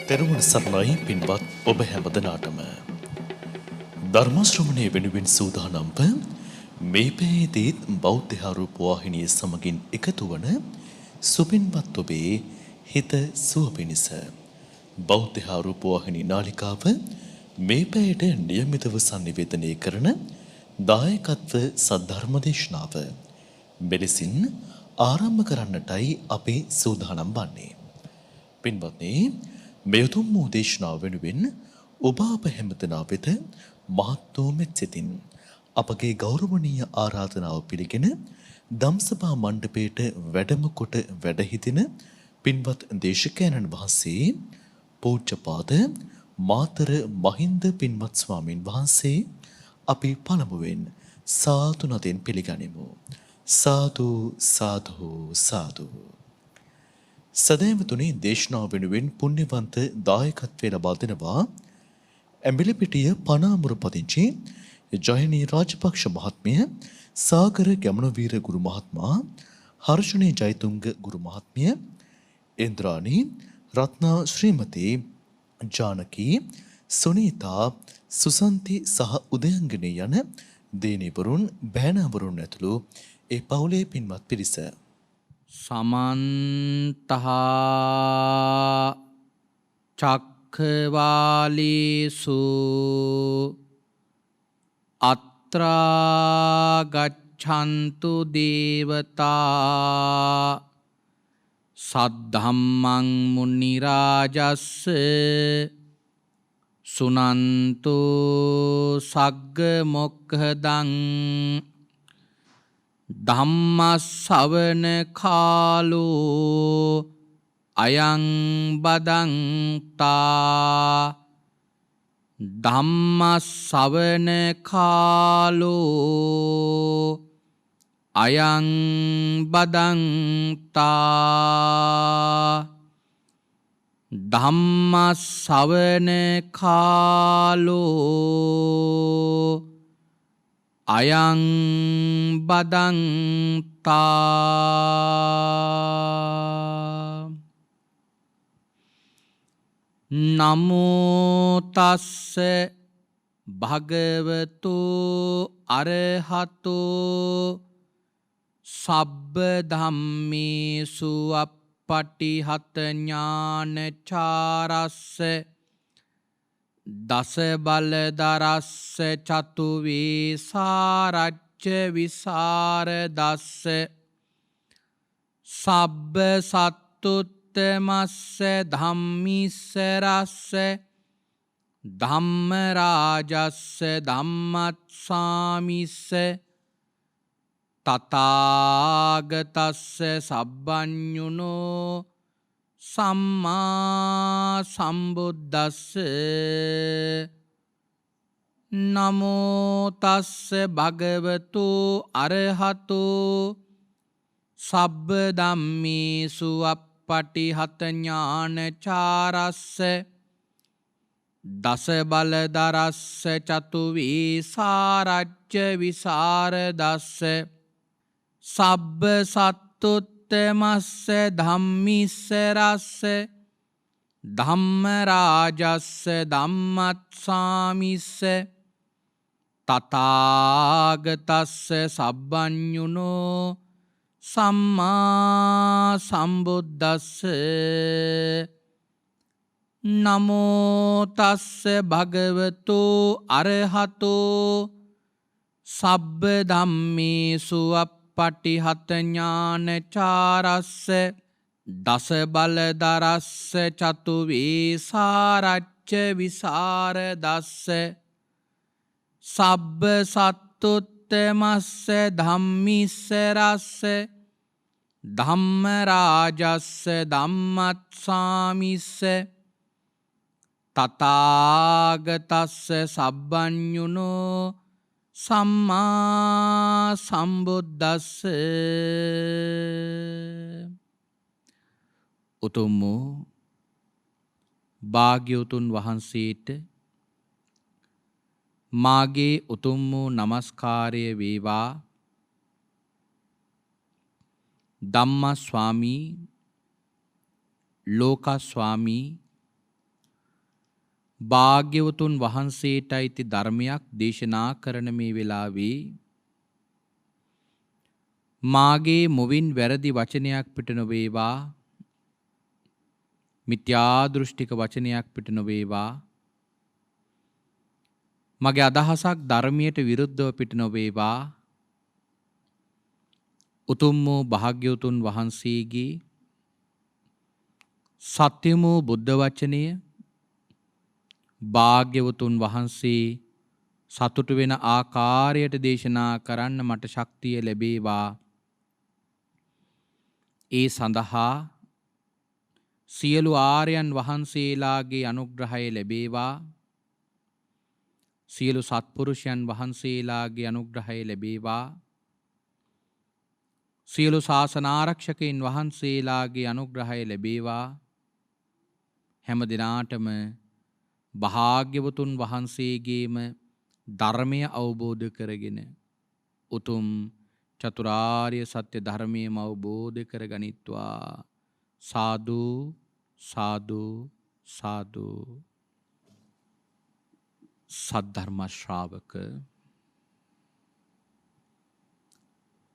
තෙරුවන් සරණයි පින්වත් ඔබ හැමදෙනාටම ධර්ම ශ්‍රවණය වෙනුවෙන් සූදානම් මේ පැයේදීත් බෞද්ධ ආරූප වාහිනිය සමගින් එකතු වන සුපින්වත් ඔබේ හිත සුව පිණිස බෞද්ධ ආරූප වාහිනී නාලිකාව මේ පැයට නියමිතව sannivedanaya කරන දායකත්ව සද්ධර්ම දේශනාව මෙලෙසින් ආරම්භ කරන්නටයි අපි සූදානම් වන්නේ. පින්වත්නි, මේ උතුම් වූ දේශනාව වෙනුවෙන් ඔබ අප හැමදෙනා වෙත මහත් වූ මෙත් සිතින් අපගේ ගෞරවනීය ආරාධනාව පිළිගෙන ධම්සභා මණ්ඩපයට වැඩම කොට වැඩ සිටින පින්වත් දේශකයන්න් වහන්සේ පූජ්‍යපාද මාතර මහින්ද පින්වත් ස්වාමින් වහන්සේ අපි පළමුවෙන් සාදු නදින් පිළිගනිමු. සාදු සාදු සාදු. සදහැවතුනි, දේශනාව වෙනුවෙන් පුණ්‍යවන්ත දායකත්වය ලබා දෙනවා ඇඹිලිපිටිය පනාමුර පදිංචි ජයනී රාජපක්ෂ මහත්මිය, සාගර ගැමණවීර ගුරු මහත්මයා, හර්ෂණී ජයතුංග ගුරු මහත්මිය, ඉන්ද්‍රාණී රත්නා ශ්‍රීමතී, ජානකී, සුනීතා, සුසන්ති සහ උදයංගනී යන දේනීවරුන් බෑනාවරුන් ඇතුළු ඒ පවුලේ පින්වත් පිරිස සමන්තහා චක්ඛවාලේසු අත්‍රා ගච්ඡන්තු දේවතා සද්ධම්මං මුනි රාජස්ස සුනන්තු සග්ග මොක්ඛදං ධම්මස්සවන කාලෝ අයං බදන්තා ධම්මස්සවන කාලෝ අයං බදන්තා ධම්මස්සවන කාලෝ අයං බදන්තා. නමෝ තස්ස භගවතු අරහතෝ සබ්බ ධම්මේසු අප්පටිහත ඥානචාරස්ස දස බලදරස්ස චතු වේසාරච්ච විසරදස්ස සබ්බ සත්තුත්තමස්ස ධම්මිස්ස රස්ස ධම්ම රාජස්ස ධම්මත්සාමිස්ස තථාගතස්ස සබ්බඤුනෝ සම්මා සම්බුද්දස්ස. නමෝ තස්ස භගවතු අරහතෝ සබ්බ ධම්මේසු අප්පටිහත ඥානචාරස්ස දස බලදරස්ස චතු වේසාරච්ච විසරදස්ස සබ්බ සත්තුත්තමස්ස ධම්මිස්ස රස්ස ධම්ම රාජස්ස ධම්මත්සාමිස්ස තථාගතස්ස සබ්බඤුනෝ සම්මා සම්බුද්දස්ස. නමෝ තස්ස භගවතු අරහතෝ සබ්බ ධම්මේසු අප්පටිහත ඥානචාරස්ස දස බලදරස්ස චතු වේසාරච්ච විසරදස්ස සබ්බ සත්තුත්තමස්ස ධම්මිස්ස රස්ස ධම්ම රාජස්ස ධම්මත්සාමිස්ස තථාගතස්ස සබ්බඤුනෝ සම්මා සම්බුද්දස්ස. උතුම් වූ භාග්‍යවතුන් වහන්සේට මාගේ උතුම් වූ නමස්කාරය වේවා. ධම්මස්වාමී ලෝකස්වාමී භාග්‍යවතුන් වහන්සේට අයිති ධර්මයක් දේශනා කරන මේ වෙලාවේ මාගේ මුවින් වැරදි වචනයක් පිට නොවේවා, මිත්‍යා දෘෂ්ටික වචනයක් පිට නොවේවා, මගේ අදහසක් ධර්මයට විරුද්ධව පිට නොවේවා. උතුම් වූ භාග්‍යවතුන් වහන්සේගේ සත්‍යම වූ බුද්ධ වචනය භාග්‍යවතුන් වහන්සේ සතුටු වෙන ආකාරයට දේශනා කරන්න මට ශක්තිය ලැබේවා. ඒ සඳහා සියලු ආර්යයන් වහන්සේලාගේ අනුග්‍රහය ලැබේවා. සියලු සත්පුරුෂයන් වහන්සේලාගේ අනුග්‍රහය ලැබේවා. සියලු ශාසනාරක්ෂකයන් වහන්සේලාගේ අනුග්‍රහය ලැබේවා. හැම දිනාටම භාග්‍යවතුන් වහන්සේගේම ධර්මය අවබෝධ කරගෙන උතුම් චතුරාර්ය සත්‍ය ධර්මයම අවබෝධ කරගනිත්වා. සාදු සාදු සාදු. සද්ධර්ම ශ්‍රාවක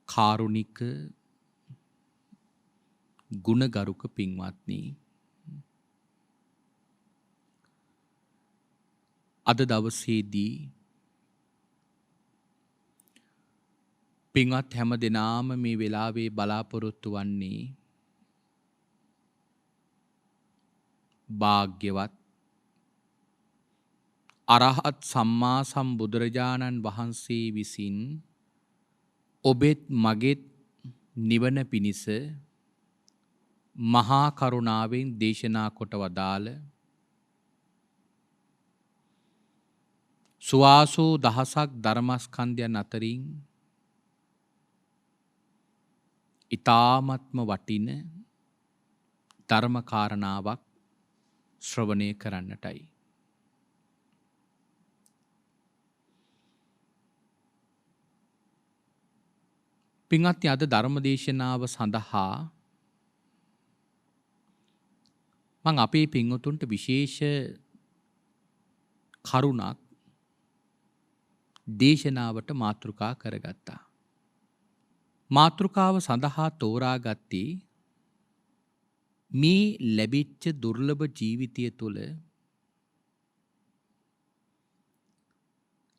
කාරුණික ගුණගරුක පින්වත්නි, අද දවසේදී පින්වත් හැම දෙනාම මේ වෙලාවේ බලාපොරොත්තු වන්නේ භාග්‍යවත් අරහත් සම්මා සම්බුදුරජාණන් වහන්සේ විසින් ඔබෙත් මගෙත් නිවන පිණිස මහා කරුණාවෙන් දේශනා කොට වදාළ සුවාසූ දහසක් ධර්මස්කන්ධයන් අතරින් ඊ타ත්ම වටින ධර්ම කාරණාවක් ශ්‍රවණය කරන්නටයි. පින්වත්නි, අද ධර්ම දේශනාව සඳහා මම අපේ පින්වතුන්ට විශේෂ කරුණක් දේශනාවට මාතෘකා කරගත්තා. මාතෘකාව සඳහා තෝරාගත්තේ මේ ලැබිච්ච දුර්ලභ ජීවිතය තුළ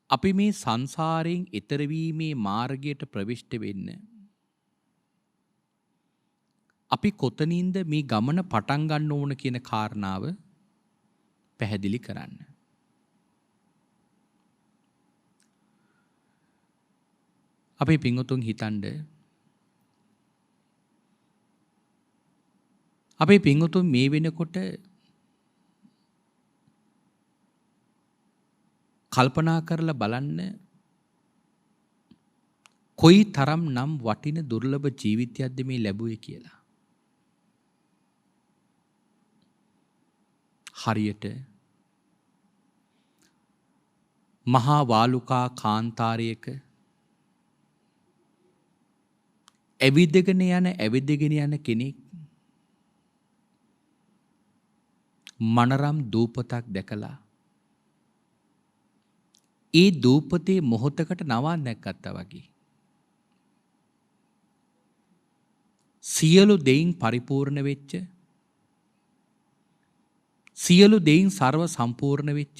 අපි මේ සංසාරයෙන් එතර වීමේ මාර්ගයට ප්‍රවිෂ්ඨ වෙන්න අපි කොතනින්ද මේ ගමන පටන් ගන්න ඕන කියන කාරණාව පැහැදිලි කරන්න. අපේ පින්වතුන් හිතන්න, අපේ පින්වතුන් මේ වෙනකොට කල්පනා කරලා බලන්න කොයි තරම් නම් වටින දුර්ලභ ජීවිතයක්ද මේ ලැබුවේ කියලා. හරියට මහා වාලුකා කාන්තාරයක ඇවිදගෙන යන කෙනෙක් මනරම් දූපතක් දැකලා ඒ දූපතේ මොහොතකට නවාන් නැක්කත්තා වගේ සියලු දෙයින් පරිපූර්ණ වෙච්ච, සියලු දෙයින් සර්ව සම්පූර්ණ වෙච්ච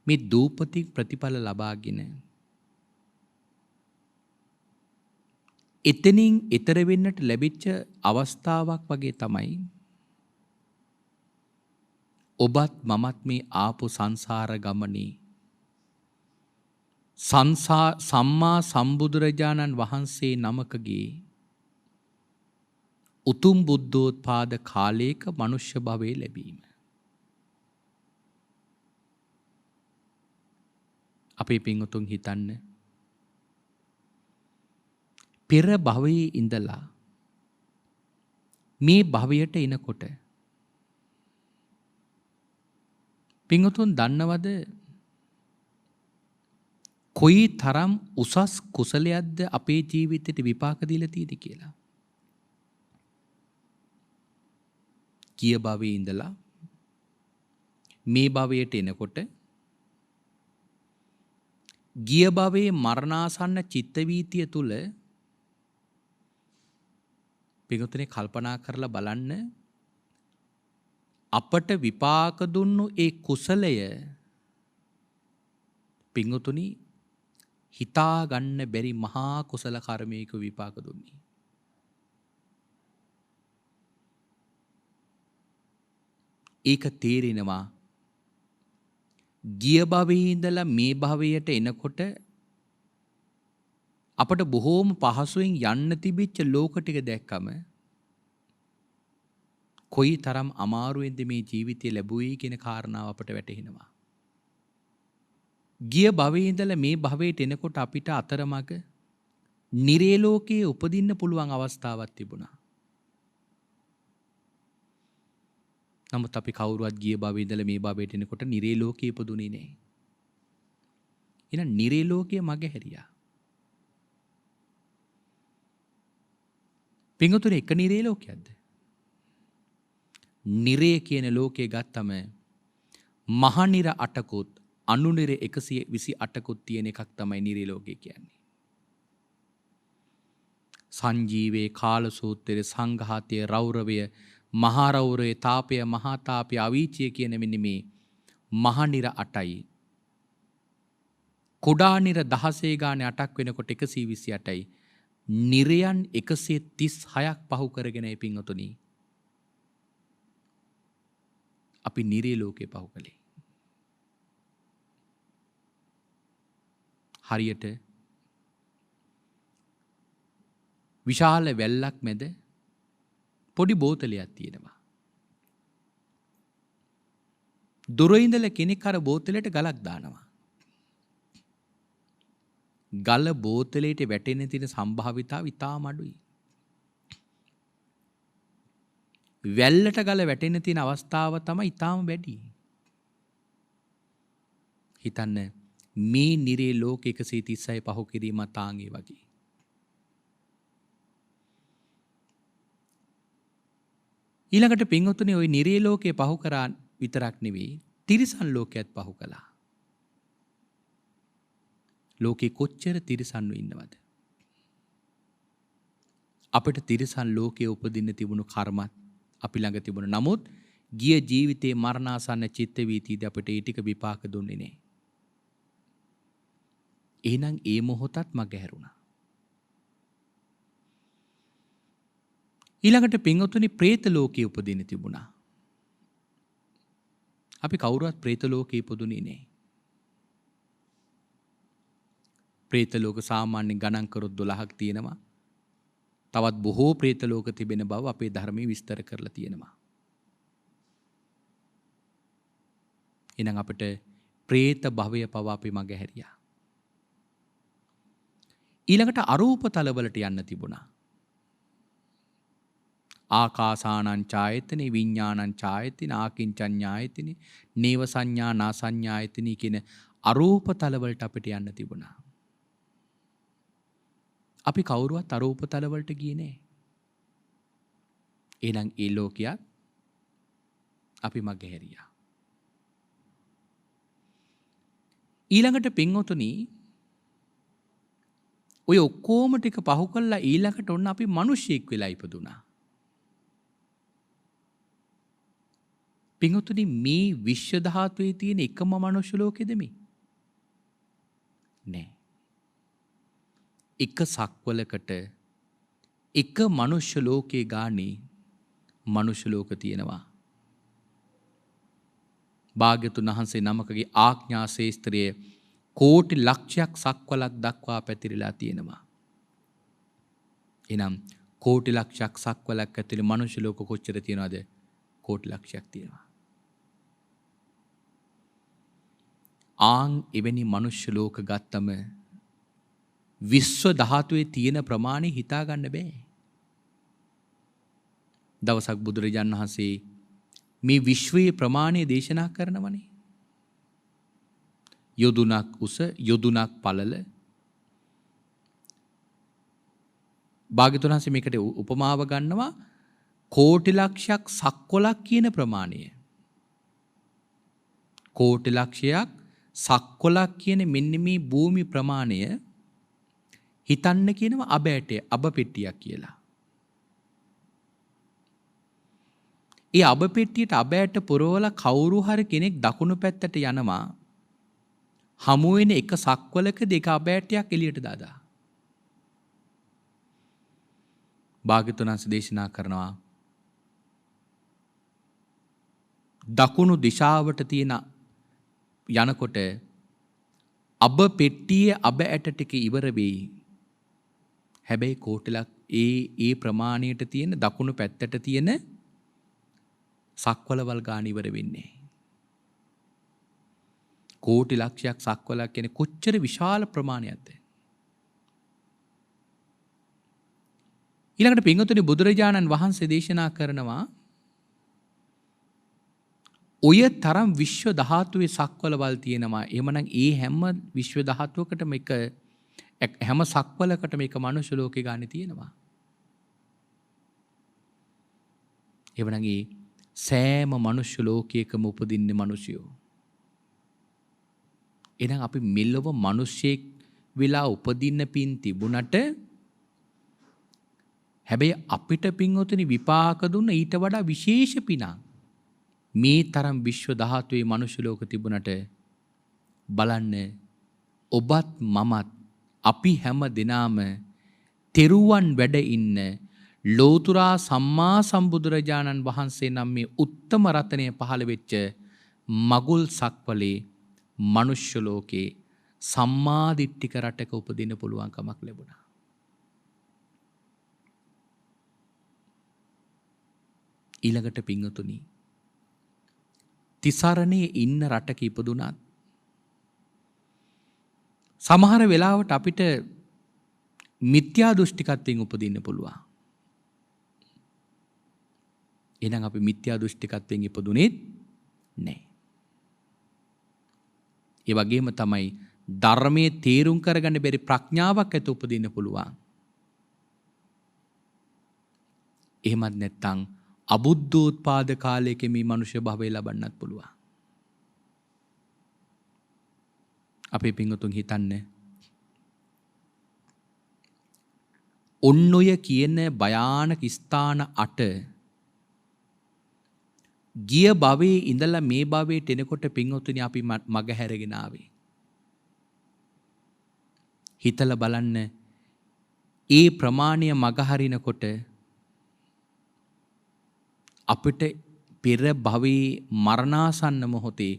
මේ දූපති ප්‍රතිඵල ලබාගෙන එතනින් එතර වෙන්නට ලැබිච්ච අවස්ථාවක් වගේ තමයි ඔබත් මමත් මේ ආපු සංසාර ගමනේ සම්මා සම්බුදුරජාණන් වහන්සේ නමකගේ උතුම් බුද්ධෝත්පාද කාලයක මනුෂ්‍ය භවයේ ලැබීම. අපේ පින්වතුන් හිතන්න පෙර භවයේ ඉඳලා මේ භවයට එනකොට පින්වතුන් දන්නවද කොයි තරම් උසස් කුසලයක්ද අපේ ජීවිතයට විපාක දීලා තියෙද කියලා. ගිය භවයේ ඉඳලා මේ භවයට එනකොට ගිය භවයේ මරණාසන්න චිත්ත වීතිය තුල පින්වතුනි කල්පනා කරලා බලන්න අපට විපාක දුන්නු ඒ කුසලය පින්වතුනි හිතා ගන්න බැරි මහා කුසල කර්මයක විපාක දුන්නේ. ඒක තේරෙනවා ගිය භවයේ ඉඳලා මේ භවයට එනකොට අපට බොහෝම පහසුවෙන් යන්න තිබිච්ච ලෝක ටික දැක්කම කොයි තරම් අමාරුවෙන්ද මේ ජීවිතය ලැබුවේ කියන කාරණාව අපට වැටහෙනවා. ගිය භවයේ ඉඳලා මේ භවයට එනකොට අපිට අතරමඟ නිරේ ලෝකයේ උපදින්න පුළුවන් අවස්ථාවක් තිබුණා. නමුත් අපි කවුරුවත් ගිය භවයේ ඉඳලා මේ භවයට එනකොට නිරේ ලෝකයේ ඉපදුනේ නැහැ. එහෙනම් නිරේ ලෝකයේ මගේ හැරියා. පින්වතුනි එක නිරේ ලෝකයක්ද? නිරේ කියන ලෝකයේ ගත්තම මහනිර 8කුත් අනුනිර 128කුත් තියෙන එකක් තමයි නිරේ ලෝකය කියන්නේ. සංජීවේ කාලසූත්‍රයේ සංඝාතයේ රෞරවය මහා රෞරවයේ තාපය මහා තාපය අවීචය කියන මෙන්න මේ මහනිර 8යි. කුඩා නිර 16 ගානේ 8ක් වෙනකොට 128යි. නිරයන් 136ක් පහු කරගෙනයි පින්වතුනි අපි නිරේ ලෝකේ පහු කළේ. හරියට විශාල වැල්ලක් මැද පොඩි බෝතලයක් තියෙනවා. දුර ඉඳලා කෙනෙක් අර බෝතලයට ගලක් දානවා. ගල බෝතලයට වැටෙන්න තියෙන සම්භාවිතාව ඉතාම අඩුයි. වැල්ලට ගල වැටෙන්න තියෙන අවස්ථාව තමයි ඉතාම වැඩි. හිතන්න මේ නිරේ ලෝක 136 පහු කිරීම තාංගේ වගේ. ඊළඟට පින්වතුනි ওই නිරේ ලෝකේ පහු කරා විතරක් නෙවෙයි තිරිසන් ලෝකයක් පහු කළා. ලෝකේ කොච්චර තිරිසන්ව ඉන්නවද? අපිට තිරිසන් ලෝකයේ උපදින්න තිබුණු කර්මත් අපි ළඟ තිබුණ. නමුත් ගිය ජීවිතේ මරණාසන්න චිත්ත වීතියදී අපිට ඒ ටික විපාක දුන්නේ නැහැ. එහෙනම් ඒ මොහොතත් මග හැරුණා. ඊළඟට පින්වතුනි പ്രേත ලෝකයේ උපදින්න තිබුණා. අපි කවුරුවත් പ്രേත ලෝකයේ ඉපදුනේ නැහැ. പ്രേත ලෝක සාමාන්‍ය ගණන් කරොත් 12ක් තියෙනවා. තවත් බොහෝ പ്രേත ලෝක තිබෙන බව අපේ ධර්මයේ විස්තර කරලා තියෙනවා. එහෙනම් අපිට പ്രേත භවය පවා අපි මග හැරියා. ඊළඟට අරූප තලවලට යන්න තිබුණා. ආකාසානං ඡායතනෙ විඥානං ඡායතනෙ ආකින්චඤ්ඤායතනෙ නේව සංඥා නා සංඥායතනෙ කියන අරූප තලවලට අපිට යන්න තිබුණා. අපි කවුරුවත් අරූප තලවලට ගියේ නෑ. එහෙනම් ඒ ලෝකයක් අපි මග හැරියා. ඊළඟට පින්වතුනි ඔය ඔක්කොම ටික පහු කළා ඊළඟට ඔන්න අපි මිනිස්සෙක් වෙලා ඉපදුනා. පින්වතුනි මේ විශ්ව ධාතුවේ තියෙන එකම මනුෂ්‍ය ලෝකෙද මේ? නෑ. එක සක්වලකට එක මනුෂ්‍ය ලෝකයේ ගානේ මනුෂ්‍ය ලෝක තියෙනවා. භාග්‍යතුන් වහන්සේ නමකගේ ආඥා ශේස්ත්‍රය කෝටි ලක්ෂයක් සක්වලක් දක්වා පැතිරලා තියෙනවා. එනම් කෝටි ලක්ෂයක් සක්වලක් ඇතුලේ මනුෂ්‍ය ලෝක කොච්චර තියෙනවද? කෝටි ලක්ෂයක් තියෙනවා. ආන් එවැනි මනුෂ්‍ය ලෝක ගත්තම විශ්ව ධාතුවේ තියෙන ප්‍රමාණය හිතා ගන්න බෑ. දවසක් බුදුරජාණන් වහන්සේ මේ විශ්වයේ ප්‍රමාණය දේශනා කරනවනේ. යොදුනක් උස යොදුනක් පළල. භාග්‍යවතුන් වහන්සේ මේකට උපමාව ගන්නවා කෝටි ලක්ෂයක් සක්වලක් කියන ප්‍රමාණය. කෝටි ලක්ෂයක් සක්වලක් කියන මෙන්න මේ භූමි ප්‍රමාණය හිතන්න කියනවා අබ ඇටය අබ පෙට්ටියක් කියලා. ඒ අබ පෙට්ටියට අබ ඇට පුරවලා කවුරු හරි කෙනෙක් දකුණු පැත්තට යනවා හමු වෙන එක සක්වලක දෙක අබ ඇටයක් එළියට දාලා. භාග්‍යවතුන් වහන්සේ දේශනා කරනවා දකුණු දිශාවට තියෙන යනකොට අබ පෙට්ටියේ අබ ඇට ටික ඉවර වෙයි. හැබැයි කෝටිලක් ඒ ප්‍රමාණයට තියෙන දකුණු පැත්තට තියෙන සක්වලවල් ගාන ඉවර වෙන්නේ. කෝටි ලක්ෂයක් සක්වලක් කියන්නේ කොච්චර විශාල ප්‍රමාණයක්ද? ඊළඟට පින්වතුනි බුදුරජාණන් වහන්සේ දේශනා කරනවා ඔය තරම් විශ්ව ධාතුවේ සක්වලවල් තියෙනවා. එහෙමනම් ඒ හැම විශ්ව ධාතුවකටම එක හැම සක්වලකටම එක මනුෂ්‍ය ලෝකේ ගානේ තියෙනවා. එහෙමනම් ඒ සෑම මනුෂ්‍ය ලෝකයකම උපදින්නේ මිනිසියෝ. එහෙනම් අපි මෙලොව මිනිස්සෙක් වෙලා උපදින්න පින් තිබුණට හැබැයි අපිට පින්වතුනි විපාක දුන්න ඊට වඩා විශේෂ පිනක් මේ තරම් විශ්ව ධාතුවේ මනුෂ්‍ය ලෝක තිබුණට බලන්න ඔබත් මමත් අපි හැම දිනාම තෙරුවන් වැඩ ඉන්න ලෝතුරා සම්මා සම්බුදුරජාණන් වහන්සේ නම් මේ උත්තම රතනය පහළ වෙච්ච මගුල් සක්වලේ මනුෂ්‍ය ලෝකේ සම්මාදිට්ඨික රටක උපදින්න පුළුවන් කමක් ලැබුණා. ඊළඟට පින්වතුනි තිසරණේ ඉන්න රටක ඉපදුනත් සමහර වෙලාවට අපිට මිත්‍යා දෘෂ්ටිකත්වයෙන් උපදින්න පුළුවන්. එහෙනම් අපි මිත්‍යා දෘෂ්ටිකත්වයෙන් ඉපදුනේත් නැහැ. ඒ වගේම තමයි ධර්මයේ තේරුම් කරගන්න බැරි ප්‍රඥාවක් ඇති උපදින්න පුළුවන්. එහෙමත් නැත්නම් අබුද්ධෝත්පාද කාලයක මේ මනුෂ්‍ය භවය ලබන්නත් පුළුවන්. අපේ පින්වතුන් හිතන්න ඔන්න ඔය කියන භයානක ස්ථාන 8 ගිය භවයේ ඉඳලා මේ භවයට එනකොට පින්වතුනි අපි මග හැරගෙන ආවේ. හිතලා බලන්න ඒ ප්‍රමාණය මග හරිනකොට අපිට පෙර භවයේ මරණාසන්න මොහොතේ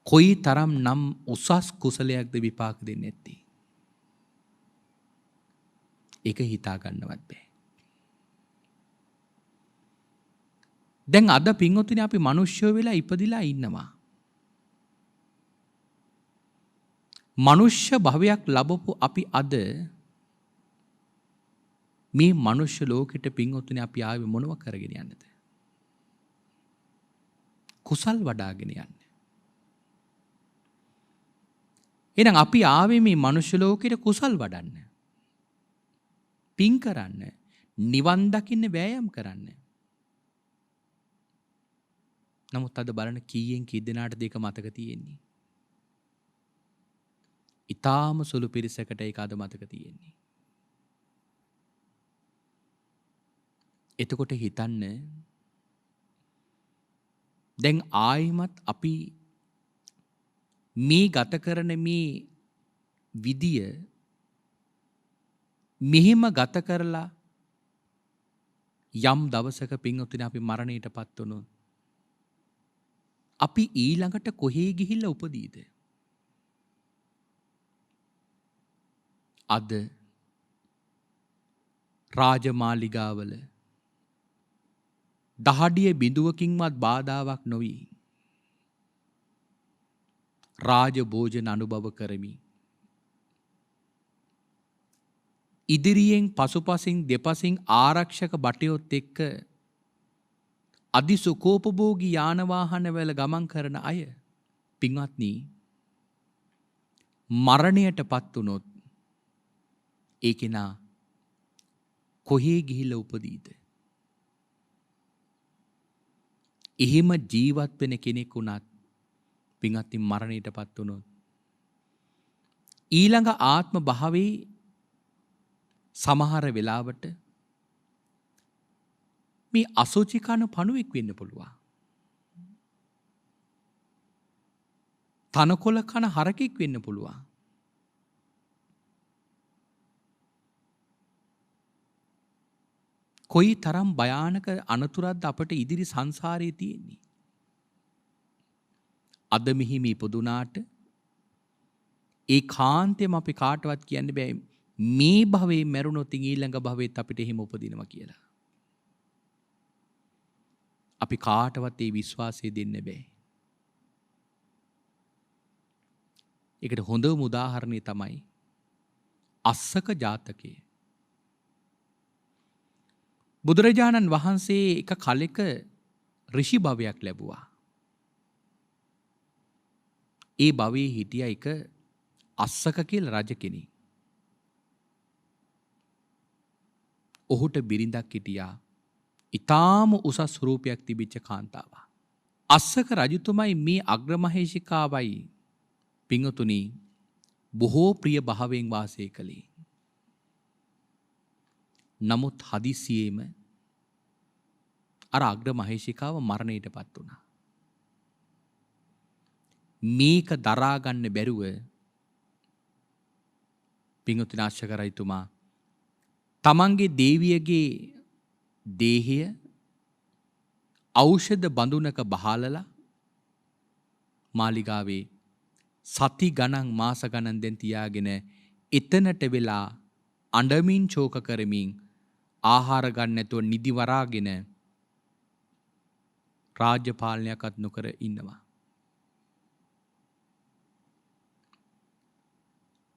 කොයි තරම් නම් උසස් කුසලයක්ද විපාක දෙන්නේ නැත්තේ. ඒක හිතා ගන්නවත් බෑ. දැන් අද පින්වතුනි අපි මිනිස්සුયો වෙලා ඉපදිලා ඉන්නවා. මනුෂ්‍ය භවයක් ලැබපු අපි අද මේ මනුෂ්‍ය ලෝකෙට පින්වතුනි අපි ආවේ මොනව කරගෙන යන්නද? කුසල් වඩාගෙන යන්න. එහෙනම් අපි ආවේ මේ මනුෂ්‍ය ලෝකෙට කුසල් වඩන්න. පින් කරන්න, නිවන් දකින්න වෑයම් කරන්න. නමුත් අද බලන කීයෙන් කී දෙනාට දෙක මතක තියෙන්නේ. ඊටාම සුළු පිරිසකට ඒක අද මතක තියෙන්නේ. එතකොට හිතන්න දැන් ආයිමත් අපි මේ ගත කරන මේ විදිය මෙහිම ගත කරලා යම් දවසක පින්වතුනි අපි මරණයටපත් වුණොත් අපි ඊළඟට කොහේ ගිහිල්ලා උපදීද? අද රාජමාලිගාවල දහඩිය බිඳුවකින්වත් බාධාවක් නොවි රාජ භෝජන අනුභව කරමි. ඉදිරියෙන් පසුපසින් දෙපසින් ආරක්ෂක බටයොත් එක්ක අධිසුකෝපභෝගී යාන වාහනවල ගමන් කරන අය පින්වත්නි මරණයටපත් වුණොත් ඒ කෙනා කොහේ ගිහිල්ලා උපදීද? එහෙම ජීවත් වෙන කෙනෙක් වුණත් පින්වත්නි මරණයටපත් වුණොත් ඊළඟ ආත්ම භාවයේ සමහර වෙලාවට මේ අසුචි කන පණුවෙක් වෙන්න පුළුවන්. තනකොළ කන හරකෙක් වෙන්න පුළුවන්. කොයි තරම් භයානක අනතුරක්ද අපට ඉදිරි සංසාරයේ තියෙන්නේ. අද මෙහිම ඉපදුනාට ඒ කාන්තෙම අපි කාටවත් කියන්න බෑ මේ භවයේ මැරුණොත් ඊළඟ භවෙත් අපිට එහෙම උපදිනවා කියලා. අපි කාටවත් ඒ විශ්වාසය දෙන්න බෑ. ඒකට හොඳම උදාහරණය තමයි අස්සක ජාතකය. බුදුරජාණන් වහන්සේ එක කලෙක ඍෂි භවයක් ලැබුවා. ඒ භවයේ හිටිය එක අස්සක කියලා රජ කෙනෙක්. ඔහුට බිරිඳක් හිටියා. ඊටාම උසස් රූපයක් තිබිච්ච කාන්තාවක්. අස්සක රජතුමයි මේ අග්‍රමහේෂිකාවයි පිංගුතුනි බොහෝ ප්‍රිය භාවයෙන් වාසය කළේ. නමුත් හදිසියේම අර අග්‍රමහේෂිකාව මරණයටපත් වුණා. මේක දරා ගන්න බැරුව පිංගුතුනි අස්සක රජතුමා තමන්ගේ දේවියගේ දේහය ඖෂධ බඳුනක බහලලා මාලිගාවේ සති ගණන් මාස ගණන් දැන් තියාගෙන එතනට වෙලා අඬමින් ශෝක කරමින් ආහාර ගන්න නැතුව නිදි වරාගෙන රාජ්‍ය පාලනයක්වත් නොකර ඉන්නවා.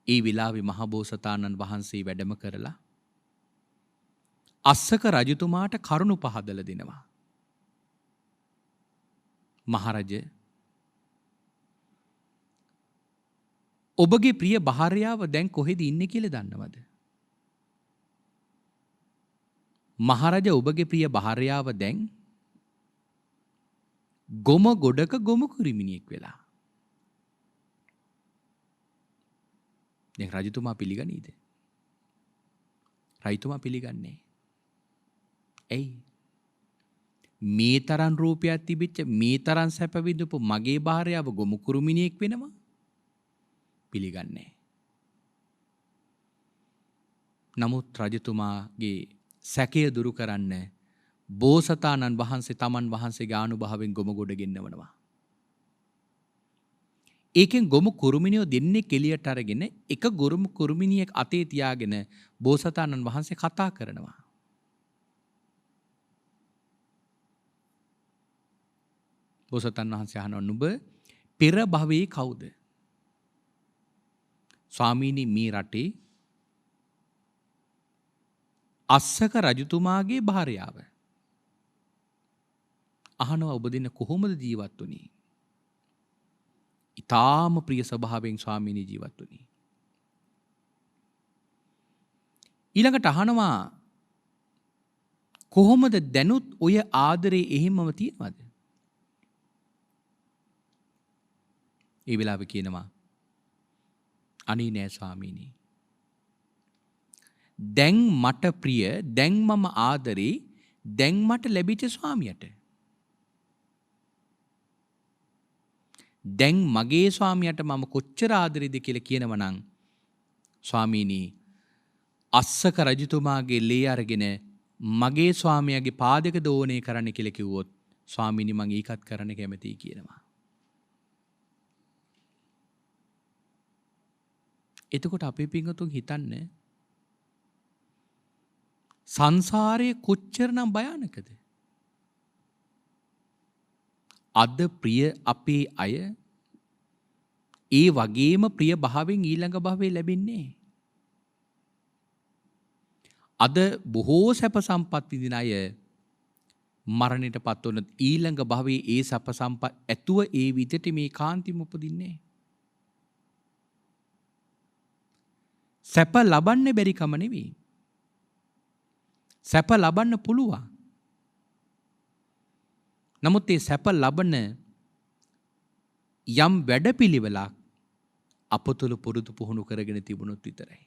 ඒ වෙලාවේ මහබෝසතාණන් වහන්සේ වැඩම කරලා අස්සක රජතුමාට කරුණු පහදලා දෙනවා. මහරජ ඔබගේ ප්‍රිය භාර්යාව දැන් කොහෙද ඉන්නේ කියලා දන්නවද? මහරජ ඔබගේ ප්‍රිය භාර්යාව දැන් ගොම ගොඩක ගොම කුරිමිනියෙක් වෙලා. දැන් රජතුමා පිළිගනීද? රජතුමා පිළිගන්නේ. ඇයි? මේ තරම් රූපයක් තිබිච්ච මේ තරම් සැප විඳපු මගේ භාර්යාව ගොමු කුරුමිනියෙක් වෙනවා? පිළිගන්නේ. නමුත් රජතුමාගේ සැකය දුරු කරන්න බෝසතාණන් වහන්සේ තමන් වහන්සේගේ ආනුභාවයෙන් ගොම ගොඩ ගෙන්නවනවා. ඒකෙන් ගොමු කුරුමිනියෝ දෙන්නේ කෙලියට අරගෙන එක ගොරුමු කුරුමිනියෙක් අතේ තියාගෙන බෝසතාණන් වහන්සේ කතා කරනවා. බෝසතාණන් වහන්සේ අහනවා නුඹ පෙර භවයේ කවුද? ස්වාමීනි මේ රටේ අස්සක රජතුමාගේ භාර්යාව. අහනවා ඔබ දෙන්න කොහොමද ජීවත් වුනේ? ඊටාම ප්‍රිය ස්වභාවයෙන් ස්වාමීනි ජීවත් වුනේ. ඊළඟට අහනවා කොහොමද දැනුත් ඔය ආදරේ එහෙමම තියෙනවද? ඒ වෙලාවේ කියනවා අනේ නෑ ස්වාමීනි. දැන් මට ප්‍රිය, දැන් මම ආදරේ, දැන් මට ලැබිච්ච ස්වාමියට. දැන් මගේ ස්වාමියට මම කොච්චර ආදරේද කියලා කියනවනම් ස්වාමීනි අස්සක රජතුමාගේ ලේ අරගෙන මගේ ස්වාමියාගේ පාදක දෝණය කරන්න කියලා කිව්වොත් ස්වාමීනි මම ඒකත් කරන්න කැමතියි කියනවා. එතකොට අපේ පිංගුතුන් හිතන්න සංසාරයේ කොච්චරනම් භයානකද? අද ප්‍රිය අපේ අය ඒ වගේම ප්‍රිය භාවයෙන් ඊළඟ භවයේ ලැබෙන්නේ. අද බොහෝ සැප සම්පත් විඳින අය මරණයට පත් වුණොත් ඊළඟ භවයේ ඒ සැප සම්පත් ඇතුව ඒ විදිහට මේ කාන්තිම උපදින්නේ. සැප ලබන්න බැරි කම නෙවෙයි. සැප ලබන්න පුළුවන්. නමුත් ඒ සැප ලබන යම් වැඩපිළිවෙලක් අප තුළ පුරුදු පුහුණු කරගෙන තිබුණොත් විතරයි.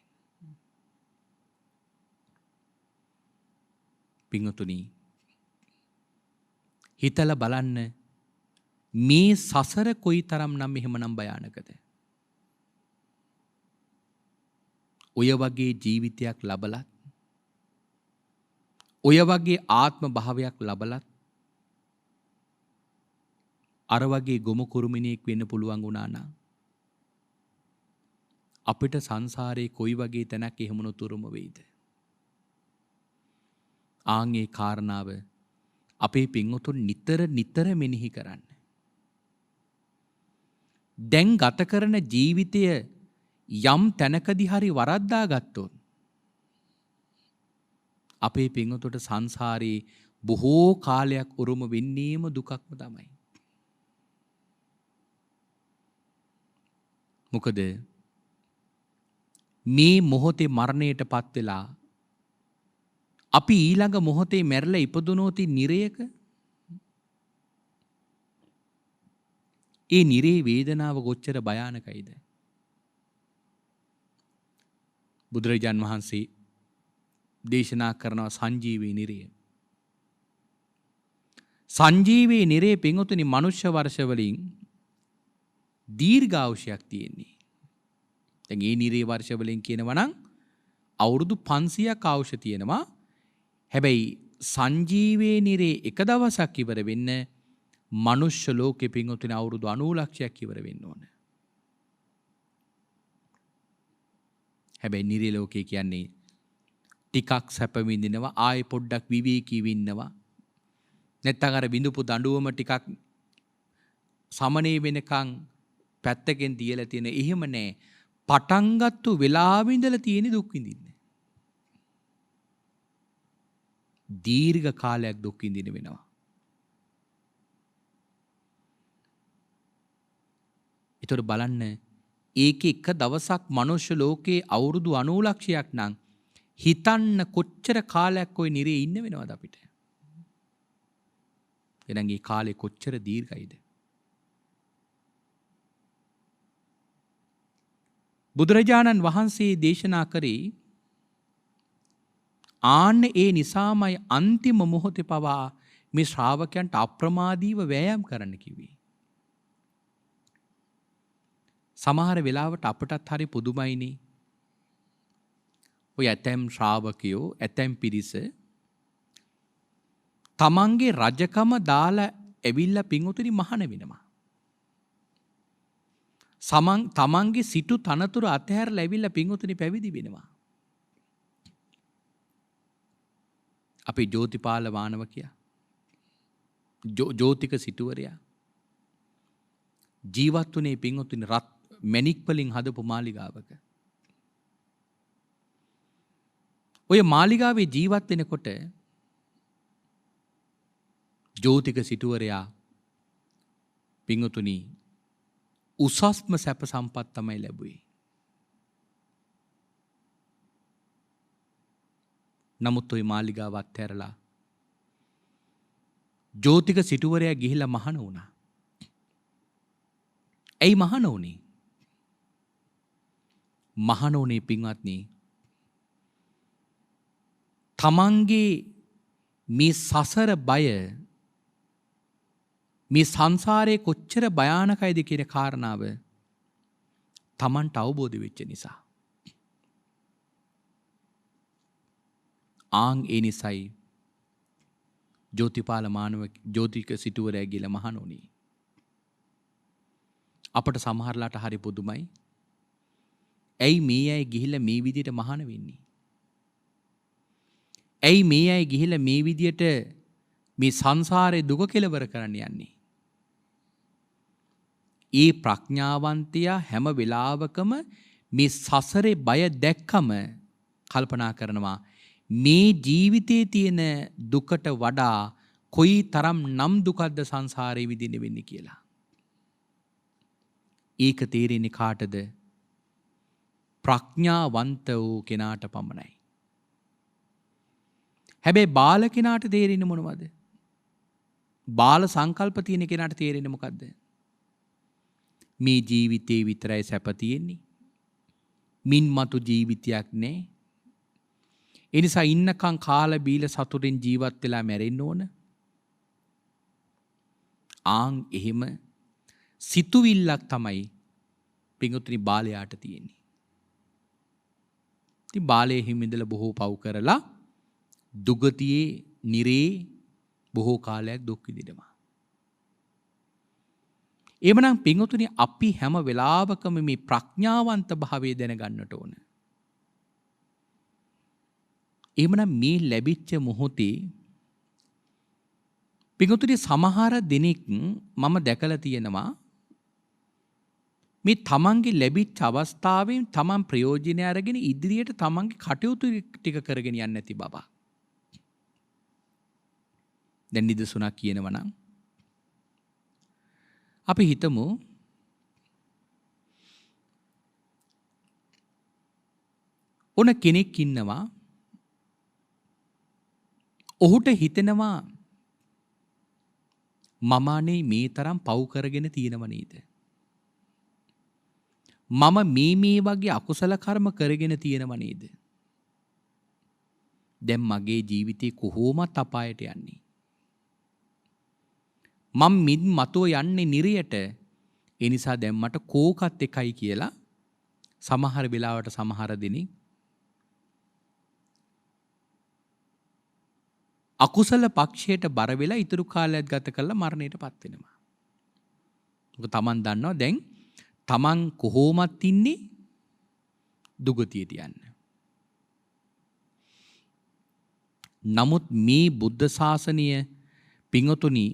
පින්වතුනි, හිතලා බලන්න මේ සසර කොයිතරම් නම් එහෙමනම් භයානකද? ඔය වගේ ජීවිතයක් ලබලත්, ඔය වගේ ආත්ම භාවයක් ලබලත් අර වගේ ගොමු කුරුමිනියෙක් වෙන්න පුළුවන් වුණා නම් අපිට සංසාරේ කොයි වගේ තැනක් එහෙමනොත් උරුම වෙයිද? ආන්ගේ කාරණාව අපේ පින්වතුන් නිතර නිතර මෙනෙහි කරන්න. දැන් ගත කරන ජීවිතය යම් තැනකදී හරි වරද්දා ගත්තොත් අපේ පින්වතුන්ට සංසාරේ බොහෝ කාලයක් උරුම වෙන්නේම දුකක්ම තමයි. මොකද මේ මොහොතේ මරණයට පත් වෙලා අපි ඊළඟ මොහොතේ මැරලා ඉපදුනොත් නිරයක ඒ නිරේ වේදනාව කොච්චර භයානකයිද? බුදුරජාන් වහන්සේ දේශනා කරනවා සංජීවී නිරය. සංජීවී නිරේ පින්වතුනි මනුෂ්‍ය වර්ෂ වලින් දීර්ඝායුෂයක් තියෙන්නේ. දැන් මේ නිරේ වර්ෂ වලින් කියනවා නම් අවුරුදු 500ක් ආයුෂ තියෙනවා. හැබැයි සංජීවී නිරේ එක දවසක් ඉවර වෙන්න මනුෂ්‍ය ලෝකෙ පින්වතුනි අවුරුදු 90 ලක්ෂයක් ඉවර වෙන්න ඕන. හැබැයි නිරේ ලෝකේ කියන්නේ ටිකක් සැප විඳිනවා, ආයෙ පොඩ්ඩක් විවේකීව ඉන්නවා. නැත්නම් අර විඳපු දඬුවම ටිකක් සමනේ වෙනකන් පැත්තකින් තියලා තියෙන. එහෙම නෑ. පටන් ගත්තු වෙලාවෙ ඉඳලා තියෙන දුක් විඳින්න. දීර්ඝ කාලයක් දුක් විඳින වෙනවා. ඒතර බලන්න ඒක එක දවසක් මනුෂ්‍ය ලෝකේ අවුරුදු 90 ලක්ෂයක් නම් හිතන්න කොච්චර කාලයක් ওই නිරේ ඉන්න වෙනවද අපිට? එහෙනම් ඒ කාලේ කොච්චර දීර්ඝයිද? බුදුරජාණන් වහන්සේ දේශනා කරේ ආන්න ඒ නිසාමයි අන්තිම මොහොතේ පවා මේ ශ්‍රාවකයන්ට අප්‍රමාදීව වෑයම් කරන්න කිව්වේ. සමහර වෙලාවට අපටත් හරි පුදුමයිනේ. ඔය ඇතැම් ශ්‍රාවකයෝ ඇතැම් පිරිස තමන්ගේ රජකම දාලා ඇවිල්ලා පින්වතුනි මහාන වෙනවා. තමන්ගේ සිටු තනතුරු අතහැරලා ඇවිල්ලා පින්වතුනි පැවිදි වෙනවා. අපේ ජෝතිපාල වානවකයා ජෝතික සිටුවරයා ජීවත් වුණේ පින්වතුනි රත් මැණික් වලින් හදපු මාලිගාවක. ඔය මාලිගාවේ ජීවත් වෙනකොට ජෝතික සිටුවරයා පින්වතුනි උසස්ම සැප සම්පත් තමයි ලැබුවේ. නමුත් ওই මාලිගාව අත්හැරලා ජෝතික සිටුවරයා ගිහිලා මහාන වුණා. ඇයි මහාන වුනේ? මහාන වුනේ පින්වත්නි තමන්ගේ මේ සසර බය මේ සංසාරයේ කොච්චර භයානකයිද කියන කාරණාව තමන්ට අවබෝධ වෙච්ච නිසා. ආන් ඒ නිසයි ජෝතිපාල ජෝතික සිටුවරයා ගිහලා මහාන වුණේ. අපට සමහරලාට හරි පුදුමයි. ඇයි මේ අය ගිහිල්ලා මේ විදියට මහාන වෙන්නේ? ඇයි මේ අය ගිහිල්ලා මේ විදියට මේ සංසාරේ දුක කෙලවර කරන්න යන්නේ? ඒ ප්‍රඥාවන්තයා හැම වෙලාවකම මේ සසරේ බය දැක්කම කල්පනා කරනවා මේ ජීවිතයේ තියෙන දුකට වඩා කොයි තරම් නම් දුකක්ද සංසාරේ විඳින්න වෙන්නේ කියලා. ඒක තේරෙන්නේ කාටද? ප්‍රඥාවන්ත වූ කෙනාට පමණයි. හැබැයි බාල කෙනාට තේරෙන්නේ මොනවද? බාල සංකල්ප තියෙන කෙනාට තේරෙන්නේ මොකද්ද? මේ ජීවිතේ විතරයි සැප තියෙන්නේ. මින් මතු ජීවිතයක් නැහැ. ඒ නිසා ඉන්නකම් කාලා බීලා සතුටින් ජීවත් වෙලා මැරෙන්න ඕන. ආන් එහෙම සිතුවිල්ලක් තමයි පිඟුතුනි බාලයාට තියෙන්නේ. ඉතින් බාලයේ හිමින්දලා බොහෝ පව් කරලා දුගතියේ නිරේ බොහෝ කාලයක් දුක් විඳිනවා. එමනම් පිඟුතුනි අපි හැම වෙලාවකම මේ ප්‍රඥාවන්ත භාවය දැනගන්නට ඕන. එමනම් මේ ලැබිච්ච මොහොතේ පිඟුතුනි සමහර දෙනෙක් මම දැකලා තියෙනවා මේ තමන්ගේ ලැබිච්ච අවස්ථාවෙන් තමන් ප්‍රයෝජනය අරගෙන ඉදිරියට තමන්ගේ කටයුතු ටික කරගෙන යන්නේ නැති බව. දැන් නිදසුණක් කියනවා නම් අපි හිතමු ඕන කෙනෙක් ඉන්නවා ඔහුට හිතෙනවා මම අනේ මේ තරම් පව් කරගෙන තියෙනව නේද? මම මේ වගේ අකුසල කර්ම කරගෙන තියෙනව නේද? දැන් මගේ ජීවිතේ කොහොමත් අපායට යන්නේ? මම මින් මතෝ යන්නේ නිරයට. ඒ නිසා දැන් මට කෝකත් එකයි කියලා සමහර වෙලාවට සමහර දෙනෙක් අකුසල පක්ෂයට බර වෙලා ඉතුරු කාලයක් ගත කරලා මරණයටපත් වෙනවා. මොකද Taman දන්නවා දැන් Taman කොහොමත් ඉන්නේ දුගතියට යන්න. නමුත් මේ බුද්ධ ශාසනය පිංගතුනි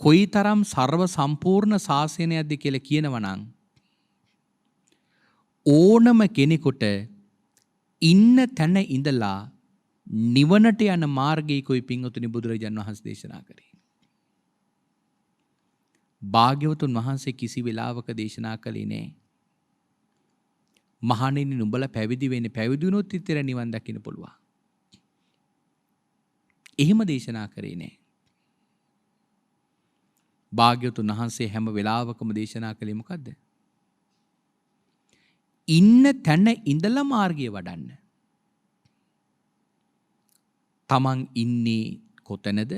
කොයිතරම් ਸਰව සම්පූර්ණ ශාසනයක්ද කියලා කියනවනම් ඕනම කෙනෙකුට ඉන්න තැන ඉඳලා නිවනට යන මාර්ගය කොයි පිංගතුනි බුදුරජාණන් වහන්සේ දේශනා කරේ. භාග්‍යවතුන් වහන්සේ කිසි වෙලාවක දේශනා කළේ නෑ මහණෙනි නුඹලා පැවිදි වෙන්නේ පැවිදි වුණොත් විතර නිවන් දකින්න පුළුවන්. එහෙම දේශනා කරේ නෑ. භාග්‍යවතුන් වහන්සේ හැම වෙලාවකම දේශනා කළේ මොකද්ද? ඉන්න තැන ඉඳලා මාර්ගය වඩන්න. තමන් ඉන්නේ කොතැනද?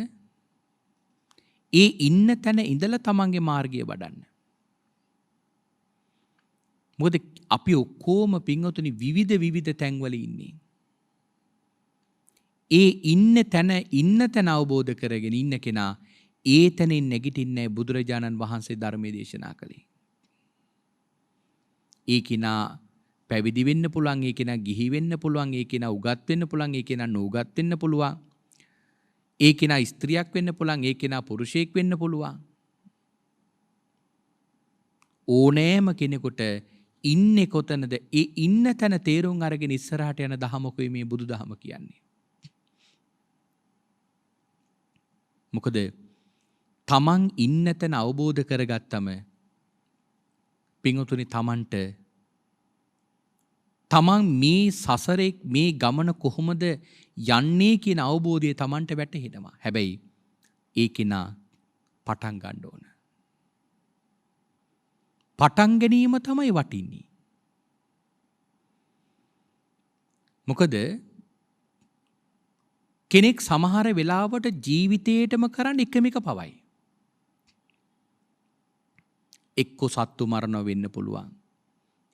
ඒ ඉන්න තැන ඉඳලා තමන්ගේ මාර්ගය වඩන්න. මොකද අපි ඔක්කොම පින්වතුනි විවිධ තැන්වල ඉන්නේ. ඒ ඉන්න තැන අවබෝධ කරගෙන ඉන්න කෙනා ඒ තැනින් නැගිටින්නේ බුදුරජාණන් වහන්සේ ධර්මයේ දේශනා කළේ. ඒ කෙනා පැවිදි වෙන්න පුළුවන්, ඒ කෙනා ගිහි වෙන්න පුළුවන්, ඒ කෙනා උගත් වෙන්න පුළුවන්, ඒ කෙනා නුගත් වෙන්න පුළුවන්. ඒ කෙනා ස්ත්‍රියක් වෙන්න පුළුවන්, ඒ කෙනා පුරුෂයෙක් වෙන්න පුළුවන්. ඕනෑම කෙනෙකුට ඉන්නේ කොතනද? ඒ ඉන්න තැන තේරුම් අරගෙන ඉස්සරහට යන දහමකුයි මේ බුදු දහම කියන්නේ. මොකද තමන් ඉන්න තැන අවබෝධ කරගත්තම පිංගුතුනි තමන්ට තමන් මේ සසරේ මේ ගමන කොහොමද යන්නේ කියන අවබෝධය තමන්ට වැටහෙනවා. හැබැයි ඒ කෙනා පටන් ගන්න ඕන. පටන් ගැනීම තමයි වටින්නේ. මොකද කෙනෙක් සමහර වෙලාවට ජීවිතේටම කරන්න එකම එක පවයි. එක්ක සත්තු මරණව වෙන්න පුළුවන්.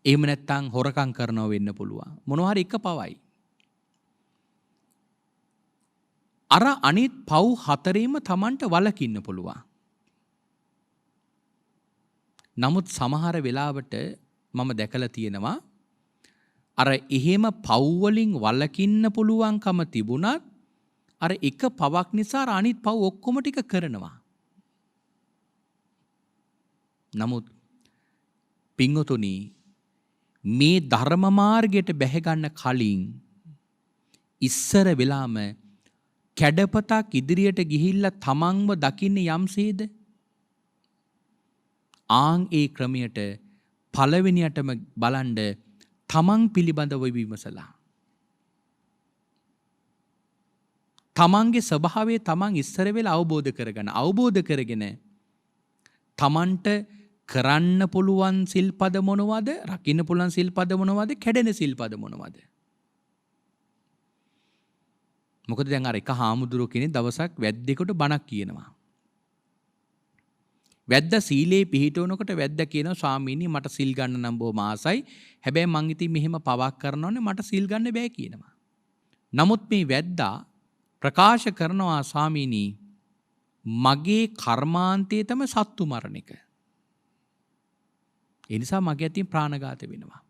එහෙම නැත්නම් හොරකම් කරනව වෙන්න පුළුවන්. මොනවා හරි එක පවයි. අර අනිත් පව් හතරේම Tamanට වලකින්න පුළුවන්. නමුත් සමහර වෙලාවට මම දැකලා තියෙනවා අර එහෙම පව් වලින් වලකින්න පුළුවන්කම තිබුණත් අර එක පවක් නිසා අනිත් පව් ඔක්කොම ටික කරනවා. නමුත් පිංගතුනි මේ ධර්ම මාර්ගයට බැහැගන්න කලින් ඉස්සර වෙලාම කැඩපතක් ඉදිරියට ගිහිල්ලා තමන්ව දකින්නේ යම්සේද ආන් ඒ ක්‍රමයට පළවෙනියටම බලන්ඩ තමන් පිළිබඳව විමසලා තමන්ගේ ස්වභාවය තමන් ඉස්සර වෙලා අවබෝධ කරගෙන තමන්ට කරන්න පුළුවන් සිල්පද මොනවද රකින්න පුළුවන් සිල්පද මොනවද කැඩෙන සිල්පද මොනවද මොකද දැන් අර එක හාමුදුරුවෝ කෙනෙක් දවසක් වැද්දෙකුට බණක් කියනවා වැද්දා සීලේ පිහිටවනකොට වැද්දා කියනවා ස්වාමීනි මට සිල් ගන්න නම් බොහොම ආසයි හැබැයි මං ඉතින් මෙහෙම පවක් කරනවනේ මට සිල් ගන්න බෑ කියනවා නමුත් මේ වැද්දා ප්‍රකාශ කරනවා ස්වාමීනි මගේ කර්මාන්තය තමයි සත්තු මරණ එක. ඒ නිසා මගේ අතින් ප්‍රාණඝාත වෙනවා.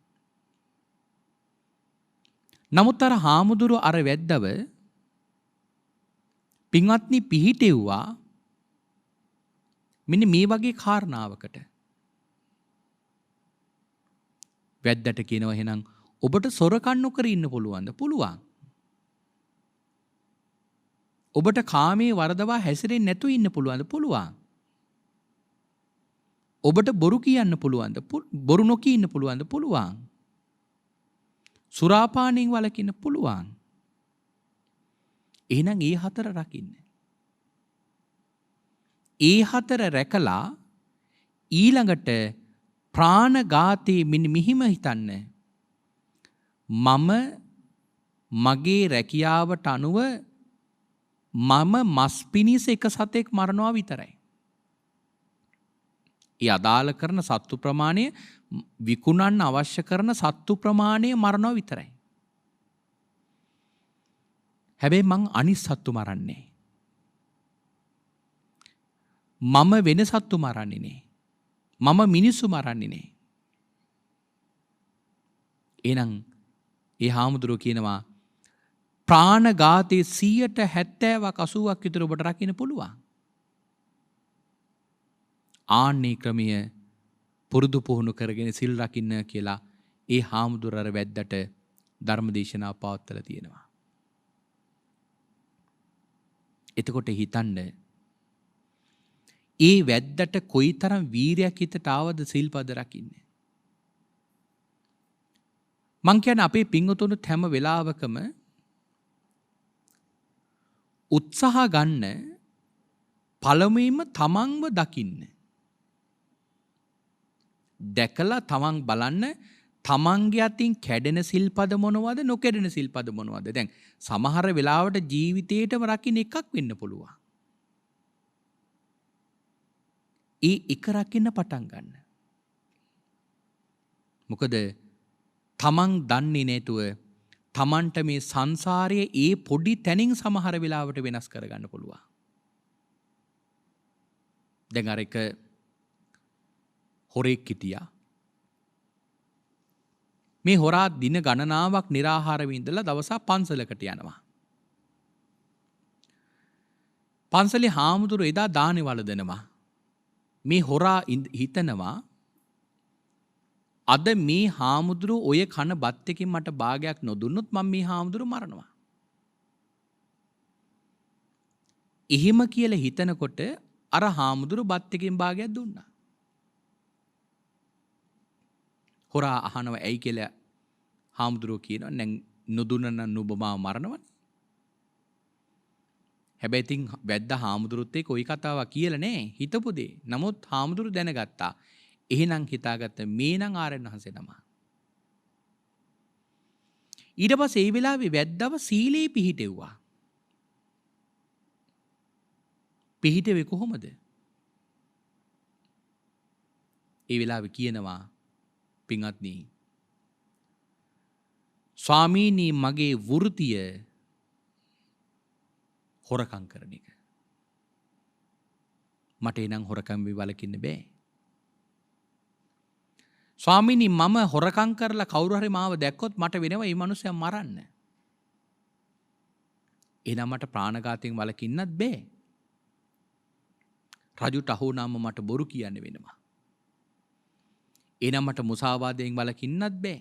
නමුත් අර හාමුදුරුව අර වැද්දව පින්වත්නි පිහිටෙව්වා මෙන්න මේ වගේ කාරණාවකට. වැද්දට කියනවා එහෙනම් ඔබට සොරකම් නොකර ඉන්න පුළුවන්ද? පුළුවන්. ඔබට කාමයේ වරදවා හැසිරෙන්නේ නැතුව ඉන්න පුළුවන්ද? පුළුවන්. ඔබට බොරු කියන්න පුළුවන්ද? බොරු නොකී ඉන්න පුළුවන්ද? පුළුවන්. සුරාපානයෙන් වළකින්න පුළුවන්. එහෙනම් ඒ හතර රකින්න. ඒ හතර රැකලා ඊළඟට ප්‍රාණඝාතේ මෙන්න මෙහිම හිතන්න. මම මගේ රැකියාවට අනුව මම මස් පිණිස එක සතෙක් මරනවා විතරයි. ඒ අදාළ කරන සත්තු ප්‍රමාණය විකුණන්න අවශ්‍ය කරන සත්තු ප්‍රමාණය මරනවා විතරයි. හැබැයි මං අනිත් සත්තු මරන්නේ. මම වෙන සත්තු මරන්නේ නේ. මම මිනිස්සු මරන්නේ නේ. එහෙනම් ඒ හාමුදුරුවෝ කියනවා ප්‍රාණඝාතයේ 70%ක් 80ක් විතර ඔබට රකින්න පුළුවන්. ආන්නේ ක්‍රමය පුරුදු පුහුණු කරගෙන සිල් රකින්න කියලා ඒ හාමුදුරුවෝ අර වැද්දට ධර්මදේශනා පවත්වලා තියෙනවා. එතකොට හිතන්න ඒ වැද්දට කොයිතරම් වීරයක් හිතට ආවද සිල්පද රකින්න. මං කියන්නේ අපේ පින්වතුන්ට හැම වෙලාවකම උත්සාහ ගන්න පළමුවෙන්ම තමන්ව දකින්න. දැකලා තමන් බලන්න තමන්ගේ අතින් කැඩෙන සිල්පද මොනවද නොකැඩෙන සිල්පද මොනවද. දැන් සමහර වෙලාවට ජීවිතේටම රකින්න එකක් වෙන්න පුළුවන්. ඒ එක රකින්න පටන් ගන්න. මොකද තමන් දන්නේ නැතුව තමන්ට මේ සංසාරයේ ඒ පොඩි තැනින් සමහර වෙලාවට වෙනස් කරගන්න පුළුවන්. දැන් අර එක හොරෙක් හිටියා. මේ හොරා දින ගණනාවක් निराහාරව ඉඳලා දවසක් පන්සලකට යනවා. පන්සලේ හාමුදුරුවෝ එදා දානේ වළඳනවා. මේ හොරා හිතනවා අද මේ හාමුදුරුවෝ ඔය කන බත් එකකින් මට භාගයක් නොදුන්නොත් මම මේ හාමුදුරුවෝ මරනවා. එහෙම කියලා හිතනකොට අර හාමුදුරුවෝ බත් එකකින් භාගයක් දුන්නා. හොරා අහනවා ඇයි කියලා හාමුදුරුවෝ කියනවා නැන් නොදුන්න නම් නුඹ මාව මරනවනේ. හැබැයි ඉතින් වැද්දා හාමුදුරුවොත් එක්ක ওই කතාව කියලා නෑ හිතපු දේ. නමුත් හාමුදුරුවෝ දැනගත්තා. එහෙනම් හිතාගත්ත මේ නම් ආරයන් වහන්සේ නම. ඊට පස්සේ ඒ වෙලාවේ වැද්දව සීලේ පිහිටෙව්වා. පිහිටෙවේ කොහොමද? ඒ වෙලාවේ කියනවා පින්වත්නි ස්වාමීනි මගේ වෘතිය හොරකම් කරන එක. මට එනම් හොරකම් වලකින්න බෑ. ස්වාමීනි මම හොරකම් කරලා කවුරු හරි මාව දැක්කොත් මට වෙනවා මේ මිනිස්සයා මරන්න. එහෙනම් මට ප්‍රාණඝාතයෙන් වළකින්නත් බෑ. රජුට අහුවනම මට බොරු කියන්න වෙනවා. එනම් මට මුසාවාදයෙන් වළකින්නත් බෑ.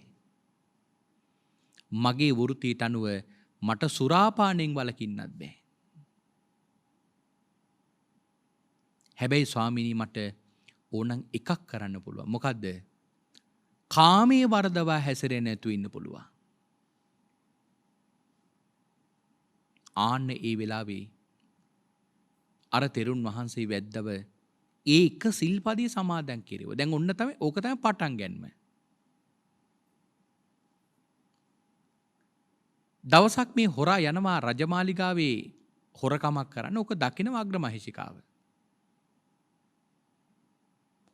මගේ වෘත්තියට අනුව මට සුරාපානයෙන් වළකින්නත් බෑ. හැබැයි ස්වාමිනී මට ඕනනම් එකක් කරන්න පුළුවන්. මොකද්ද? කාමයේ වර්ධවා හැසිරෙන්නේ නැතුව ඉන්න පුළුවන්. ආන්න ඒ වෙලාවේ අර තෙරුන් වහන්සේ වැද්දව ඒ එක සිල්පදිය සමාදන් කෙරෙව. දැන් ඔන්න තමයි ඕක තමයි පටන් ගන්නම. දවසක් මේ හොරා යනවා රජමාලිගාවේ හොරකමක් කරන්න. ඕක දකිනවා අග්‍රමහේශිකාව.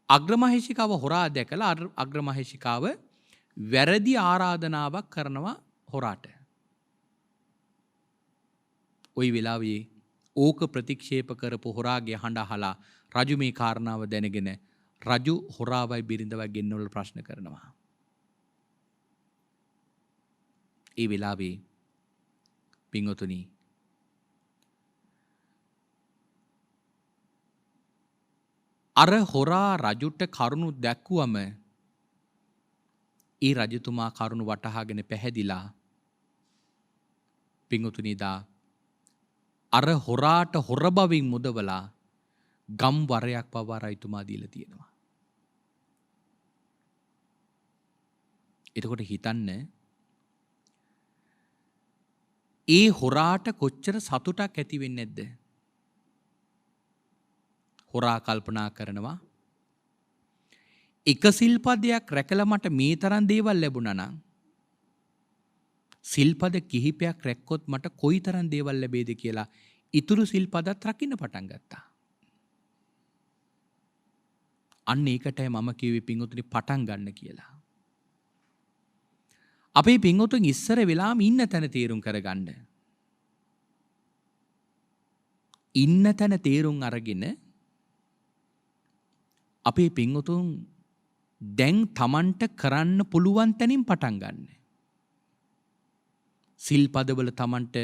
අග්‍රමහේශිකාව හොරා දැකලා අග්‍රමහේශිකාව වැරදි ආරාධනාවක් කරනවා හොරාට. ওই වෙලාවේ ඕක ප්‍රතික්ෂේප කරපු හොරාගේ හඬ අහලා රජු මේ කාරණාව දැනගෙන රජු හොරාවයි බිරිඳවයි ගෙන්නවල ප්‍රශ්න කරනවා. ඒ වෙලාවේ පින්වතුනි අර හොරා රජුට කරුණු දැක්වුවම ඒ රජතුමා කරුණු වටහාගෙන පැහැදිලා පින්වතුනිදා අර හොරාට හොර බවින් මුදවලා ගම් වරයක් පවා රජතුමා දීලා තියෙනවා. එතකොට හිතන්න ඒ හොරාට කොච්චර සතුටක් ඇති වෙන්නේ නැද්ද? හොරා කල්පනා කරනවා එක සිල්පදයක් රැකලා මට මේ තරම් දේවල් ලැබුණා නම් සිල්පද කිහිපයක් රැක්කොත් මට කොයි තරම් දේවල් ලැබෙයිද කියලා ඉතුරු සිල්පදත් රකින්න පටන් ගත්තා. අන්න ඒකටයි මම කිව්වේ පින්වතුනි පටන් ගන්න කියලා. අපේ පින්වතුන් ඉස්සර වෙලාම ඉන්න තැන තීරුම් කරගන්න. ඉන්න තැන තීරුම් අරගෙන අපේ පින්වතුන් දැන් Tamanට කරන්න පුළුවන් තැනින් පටන් ගන්න. සිල්පදවල Tamanට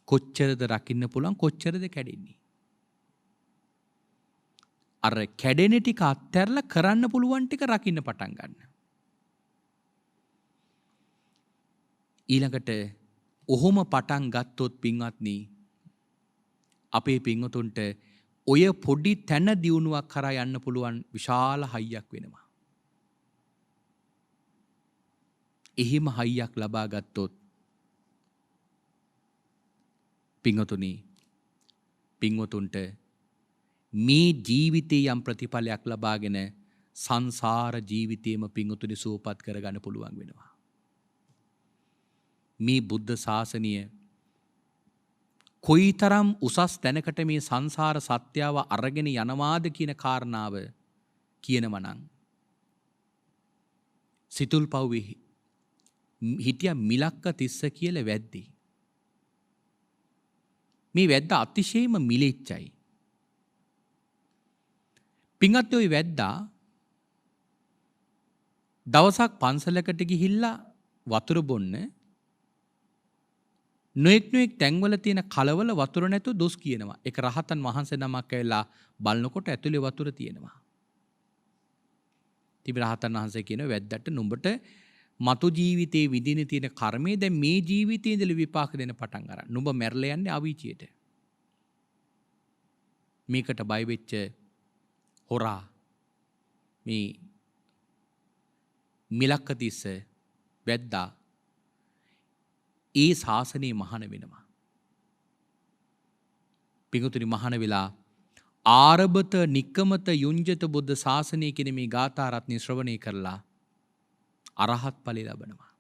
කොච්චරද රකින්න පුළුවන් කොච්චරද කැඩෙන්නේ. අර කැඩෙන ටික අත්හැරලා කරන්න පුළුවන් ටික රකින්න පටන් ගන්න. ඊළඟට ඔහොම පටන් ගත්තොත් පින්වත්නි අපේ පින්වතුන්ට ඔය පොඩි තැන දියුණුවක් කරා යන්න පුළුවන් විශාල හයියක් වෙනවා. එහෙම හයියක් ලබා ගත්තොත් පින්වතුන්ට මේ ජීවිතයේ යම් ප්‍රතිඵලයක් ලබාගෙන සංසාර ජීවිතේම පින්වතුනි සුවපත් කරගන්න පුළුවන් වෙනවා. මේ බුද්ධ ශාසනය කොයිතරම් උසස් තැනකට මේ සංසාර සත්‍යාව අරගෙන යනවාද කියන කාරණාව කියනවනම් සිතුල්පව්වේ හිටිය මිලක්ක තිස්ස කියලා වැද්දේ. මේ වැද්ද අතිශයම මිලෙච්චයි. පින්වත්නි ওই වැද්දා දවසක් පන්සලකට ගිහිල්ලා වතුර බොන්න නොඑක් තැන්වල තියෙන කලවල වතුර නැතුව දොස් කියනවා. ඒක රහතන් වහන්සේ නමක් ඇවිල්ලා බලනකොට ඇතුලේ වතුර තියෙනවා. ඉතින් රහතන් වහන්සේ කියන වැද්දට නුඹට මතු ජීවිතේ විඳින තියෙන කර්මය දැන් මේ ජීවිතේ ඉඳලා විපාක දෙන්න පටන් ගන්න. නුඹ මැරලා යන්නේ අවීචියට. මේකට බය වෙච්ච හොරා මේ මිලක්කතිස්ස වැද්දා ඒ ශාසනයේ මහාන වෙනවා. පිඟුතුනි මහාන වෙලා ආරබත නික්කමත යුංජත බුද්ධ ශාසනය කියන මේ ගාථා රත්නය ශ්‍රවණය කරලා අරහත් ඵලෙ ලබනවා.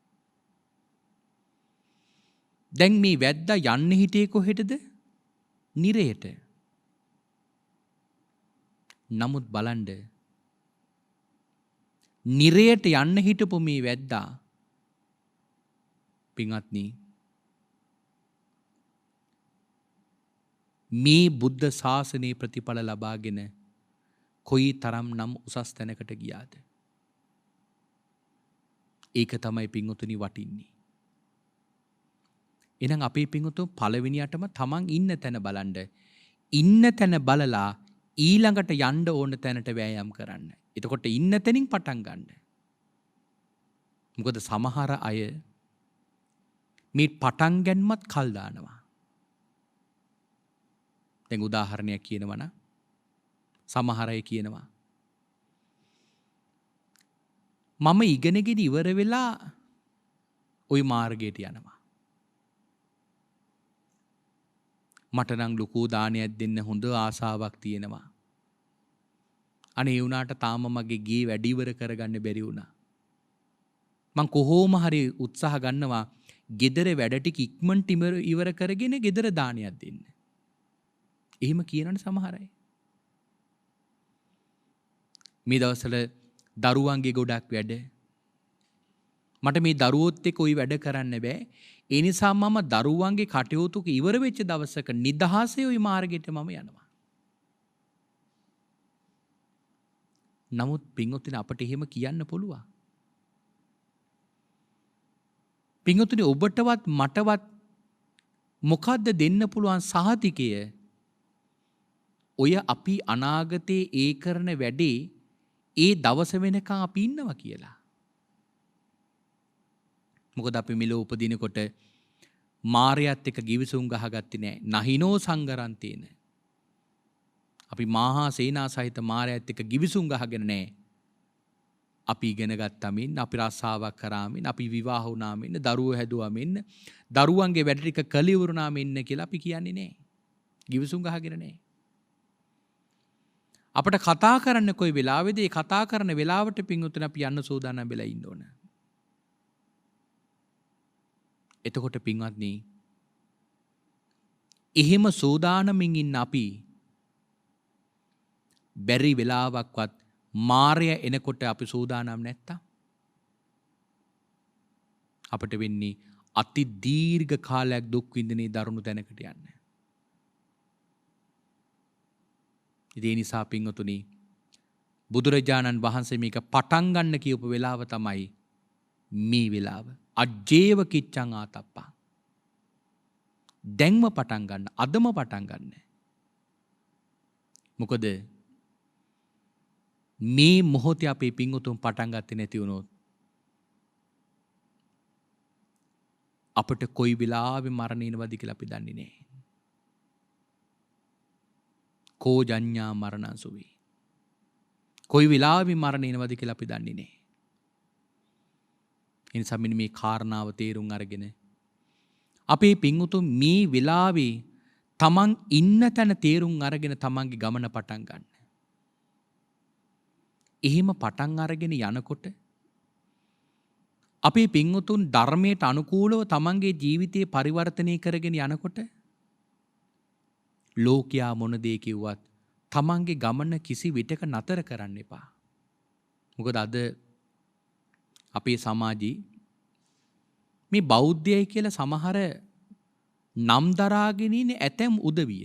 දැන් මේ වැද්දා යන්නේ හිටියේ කොහෙටද? නිරයට. නමුත් බලන්න නිරයට යන්න හිටපු මේ වැද්දා පින්වත්නි මේ බුද්ධ ශාසනයේ ප්‍රතිඵල ලබාගෙන කොයි තරම් නම් උසස් තැනකට ගියාද? ඒක තමයි පින්වතුනි වටින්නේ. එහෙනම් අපේ පින්වතුන් පළවෙනියටම තමන් ඉන්න තැන බලන්න. ඉන්න තැන බලලා ඊළඟට යන්න ඕන තැනට වෑයම් කරන්න. එතකොට ඉන්න තැනින් පටන් ගන්න. මොකද සමහර අය මේ පටන් ගැනීමත් කල් දානවා. දැන් උදාහරණයක් කියනවා නම් සමහර අය කියනවා මම ඉගෙනගෙන ඉවර වෙලා ওই මාර්ගයට යනවා. මට නම් ලොකු දානයක් දෙන්න හොඳ ආසාවක් තියෙනවා. අනේ ඒ වුණාට තාම මගේ ගේ වැඩි ඉවර කරගන්න බැරි වුණා. මං කොහොම හරි උත්සාහ ගන්නවා ගෙදර වැඩ ටික ඉක්මනට ඉවර කරගෙන ගෙදර දානයක් දෙන්න. එහෙම කියනවනේ සමහර අය. මේ දවස්වල දරුවන්ගේ ගොඩක් වැඩ. මට මේ දරුවොත් එක්ක ওই වැඩ කරන්න බෑ. ඒ නිසා මම දරුවන්ගේ කටයුතු ඉවර වෙච්ච දවසක නිදහසේ ওই මාර්ගයට මම යනවා. නමුත් පින්වත්නි අපට එහෙම කියන්න පුළුවන්. පින්වත්නි ඔබටවත් මටවත් මොකද්ද දෙන්න පුළුවන් සහතිකය? ඔය අපි අනාගතේ ඒ කරන වැඩේ ඒ දවස වෙනකන් අපි ඉන්නවා කියලා. මොකද අපි මෙලෝ උපදිනකොට මාරයත් එක්ක givisum ගහගත්තේ නැහැ. නහිනෝ සංගරන්තේන. අපි මහා සේනා සහිත මාරයත් එක්ක givisum ගහගෙන නැහැ. අපි ඉගෙන ගත්තා මෙන්න, අපි රස්සාවක් කරා මෙන්න, අපි විවාහ වුණා මෙන්න, දරුවෝ හැදුවා මෙන්න, දරුවන්ගේ වැඩ ටික කළ ඉවරුණා මෙන්න කියලා අපි කියන්නේ නැහැ. givisum ගහගෙන නැහැ. අපට කතා කරන්න කොයි වෙලාවේද ඒ කතා කරන වෙලාවට පින්වතුනි අපි යන්න සූදානම් වෙලා ඉන්න ඕන. එතකොට පින්වත්නි එහෙම සූදානමින් ඉන්න අපි බැරි වෙලාවක්වත් මාරය එනකොට අපි සූදානම් නැත්තම් අපට වෙන්නේ අති දීර්ඝ කාලයක් දුක් විඳිනේ දරුණු තැනකට යන්න. ඒ නිසා පින්වතුනි බුදුරජාණන් වහන්සේ මේක පටන් ගන්න කියපු වෙලාව තමයි මේ වෙලාව. අජ්ජේව කිච්ඡං ආතප්පා. දැන්ම පටන් ගන්න, අදම පටන් ගන්න. මොකද මේ මොහොතේ අපේ පින්වතුන් පටන් ගත්තේ නැති වුණොත් අපට කොයි වෙලාවෙ මරණය එනවද කියලා අපි දන්නේ නැහැ. කෝ ජඤ්ඤා මරණං සුවේ. කොයි වෙලාවෙ මරණය එනවද කියලා අපි දන්නේ නැහැ. ඒ නිසා මෙන්න මේ කාරණාව තේරුම් අරගෙන අපේ පින්වතුන් මේ වෙලාවේ තමන් ඉන්න තැන තේරුම් අරගෙන තමන්ගේ ගමන පටන් ගන්න. එහෙම පටන් අරගෙන යනකොට අපේ පින්වතුන් ධර්මයට අනුකූලව තමන්ගේ ජීවිතේ පරිවර්තනය කරගෙන යනකොට ලෝකයා මොන දේ කිව්වත් තමන්ගේ ගමන කිසි විටක නතර කරන්න එපා. මොකද අද අපේ සමාජයේ මේ බෞද්ධයයි කියලා සමහර නම් දරාගෙන ඉන්නේ ඇතැම් උදවිය.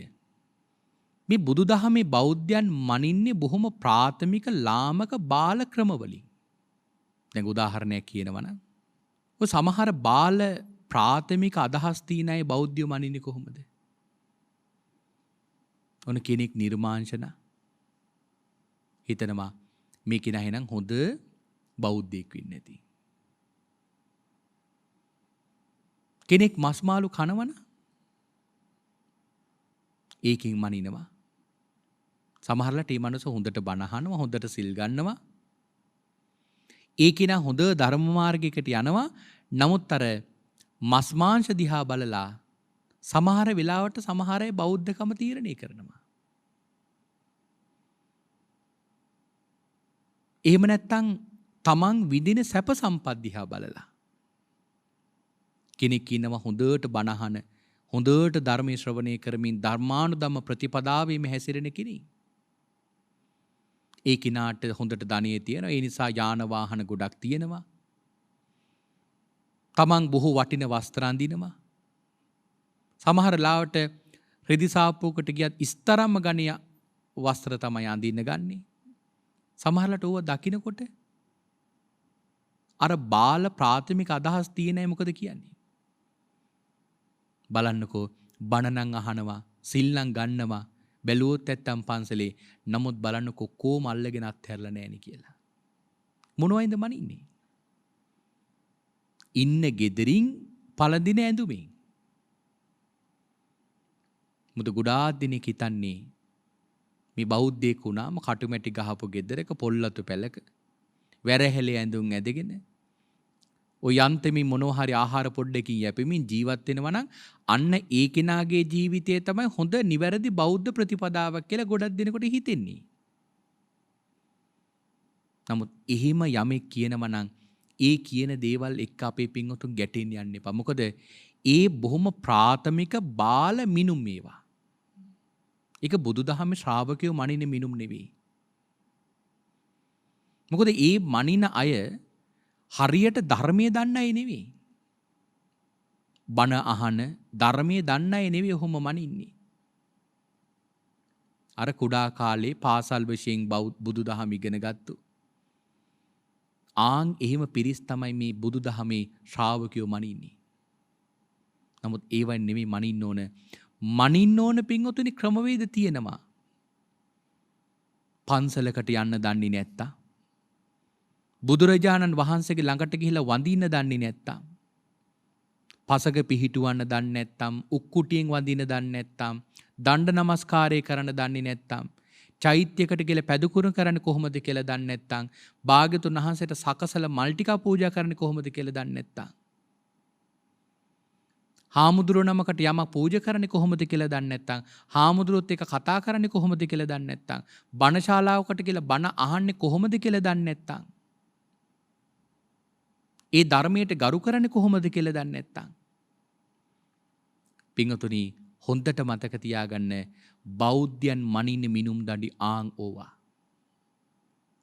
මේ බුදුදහමේ බෞද්ධයන් මනින්නේ බොහොම ප්‍රාථමික ලාමක බාල ක්‍රමවලින්. දැන් උදාහරණයක් කියනවනම් ඔය සමහර බාල ප්‍රාථමික අදහස් තියන අය බෞද්ධයෝ මනින්නේ කොහොමද? ඔන්න කෙනෙක් නිර්මාංශන හිතනවා මේ කෙනා එහෙනම් හොඳ බෞද්ධයෙක් වෙන්න ඇති. කෙනෙක් මස් මාළු කනවන ඒකෙන් මනිනවා. සමහරවිට මේ මනුස්ස හොඳට බණ අහනවා, හොඳට සිල් ගන්නවා. ඒ කෙනා හොඳ ධර්ම මාර්ගයකට යනවා. නමුත් අර මස් මාංශ දිහා බලලා සමහර වෙලාවට සමහර අය බෞද්ධකම තීරණය කරනවා. එහෙම නැත්නම් තමන් විඳින සැප සම්පත් දිහා බලලා කෙනෙක් ඉන්නවා හොඳට බණ අහන, හොඳට ධර්මයේ ශ්‍රවණය කරමින් ධර්මානුධම්ම ප්‍රතිපදාවෙම හැසිරෙන කෙනෙක්. ඒ කිනාට හොඳට ධනෙ තියෙනවා. ඒ නිසා යාන වාහන ගොඩක් තියෙනවා. තමන් බොහෝ වටින වස්ත්‍ර අඳිනවා. සමහර ලාවට රෙදි සාප්පුවකට ගියත් ඉස්තරම්ම ගණිය වස්ත්‍ර තමයි අඳින්න ගන්නෙ. සමහරලට ඕව දකින්නකොට අර බාල ප්‍රාථමික අදහස් තියෙන අය මොකද කියන්නේ? බලන්නකෝ බණ නම් අහනවා, සිල් නම් ගන්නවා, බැලුවොත් නැත්තම් පන්සලේ. නමුත් බලන්නකෝ කොහොම අල්ලගෙන අත්හැරලා නැහෙනි කියලා. මොනවයින්ද මනින්නේ? ඉන්න ගෙදරින් පළඳින ඇඳුමින්. මුද ගොඩාක් දෙනෙක් හිතන්නේ මේ බෞද්ධයෙක් වුණාම කටුමැටි ගහපු ගෙදරක පොල්ලතු පැලක වැරහැලේ ඇඳුම් ඇඳගෙන ඔය යන්තමින් මොනවා හරි ආහාර පොඩ්ඩකින් යැපෙමින් ජීවත් වෙනවා නම් අන්න ඒ කෙනාගේ ජීවිතය තමයි හොඳ නිවැරදි බෞද්ධ ප්‍රතිපදාවක් කියලා ගොඩක් දෙනෙකුට හිතෙන්නේ. නමුත් එහෙම යමෙක් කියනවා නම් ඒ කියන දේවල් එක්ක අපේ පින්වතුන් ගැටෙන්න යන්න එපා. මොකද ඒ බොහොම ප්‍රාථමික බාල මිනුම් ඒවා. ඒක බුදුදහමේ ශ්‍රාවකයෝ මනින මිනුම් නෙවෙයි. මොකද ඒ මනින අය හරියට ධර්මයේ දන්න අය නෙවෙයි. බණ අහන ධර්මයේ දන්න අය නෙවෙයි ඔහොම මනින්නේ. අර කුඩා කාලේ පාසල් වශයෙන් බුදුදහම ඉගෙන ගත්තු. ආන් එහෙම පිරිස් තමයි මේ බුදුදහමේ ශ්‍රාවකයෝ මනින්නේ. නමුත් ඒවයින් නෙවෙයි මනින්න ඕන. මනින්න ඕන පින්වතුනි ක්‍රමවේද තියෙනවා. පන්සලකට යන්න දන්නේ නැත්තා. බුදුරජාණන් වහන්සේගේ ළඟට ගිහිලා වඳින්න දන්නේ නැත්තම්, පසක පිහිටුවන්න දන්නේ නැත්තම්, උක්කුටියෙන් වඳින්න දන්නේ නැත්තම්, දණ්ඩ නමස්කාරය කරන්න දන්නේ නැත්තම්, චෛත්‍යයකට ගිහලා පැදුකුරු කරන්නේ කොහොමද කියලා දන්නේ නැත්තම්, භාග්‍යතුන් වහන්සේට සකසල මල් ටික පූජා කරන්නේ කොහොමද කියලා දන්නේ නැත්තම්, හාමුදුරුවෝ නමකට යමක් පූජා කරන්නේ කොහොමද කියලා දන්නේ නැත්තම්, හාමුදුරුවොත් එක්ක කතා කරන්නේ කොහොමද කියලා දන්නේ නැත්තම්, බණ ශාලාවකට ගිහලා බණ අහන්නේ කොහොමද කියලා දන්නේ නැත්තම්, ඒ ධර්මයට ගරු කරන්නේ කොහොමද කියලා දන්නේ නැත්තම්, පින්වතුනි හොඳට මතක තියාගන්න බෞද්ධයන් මනින්න මිනුම් දඬි ආන් ඕවා.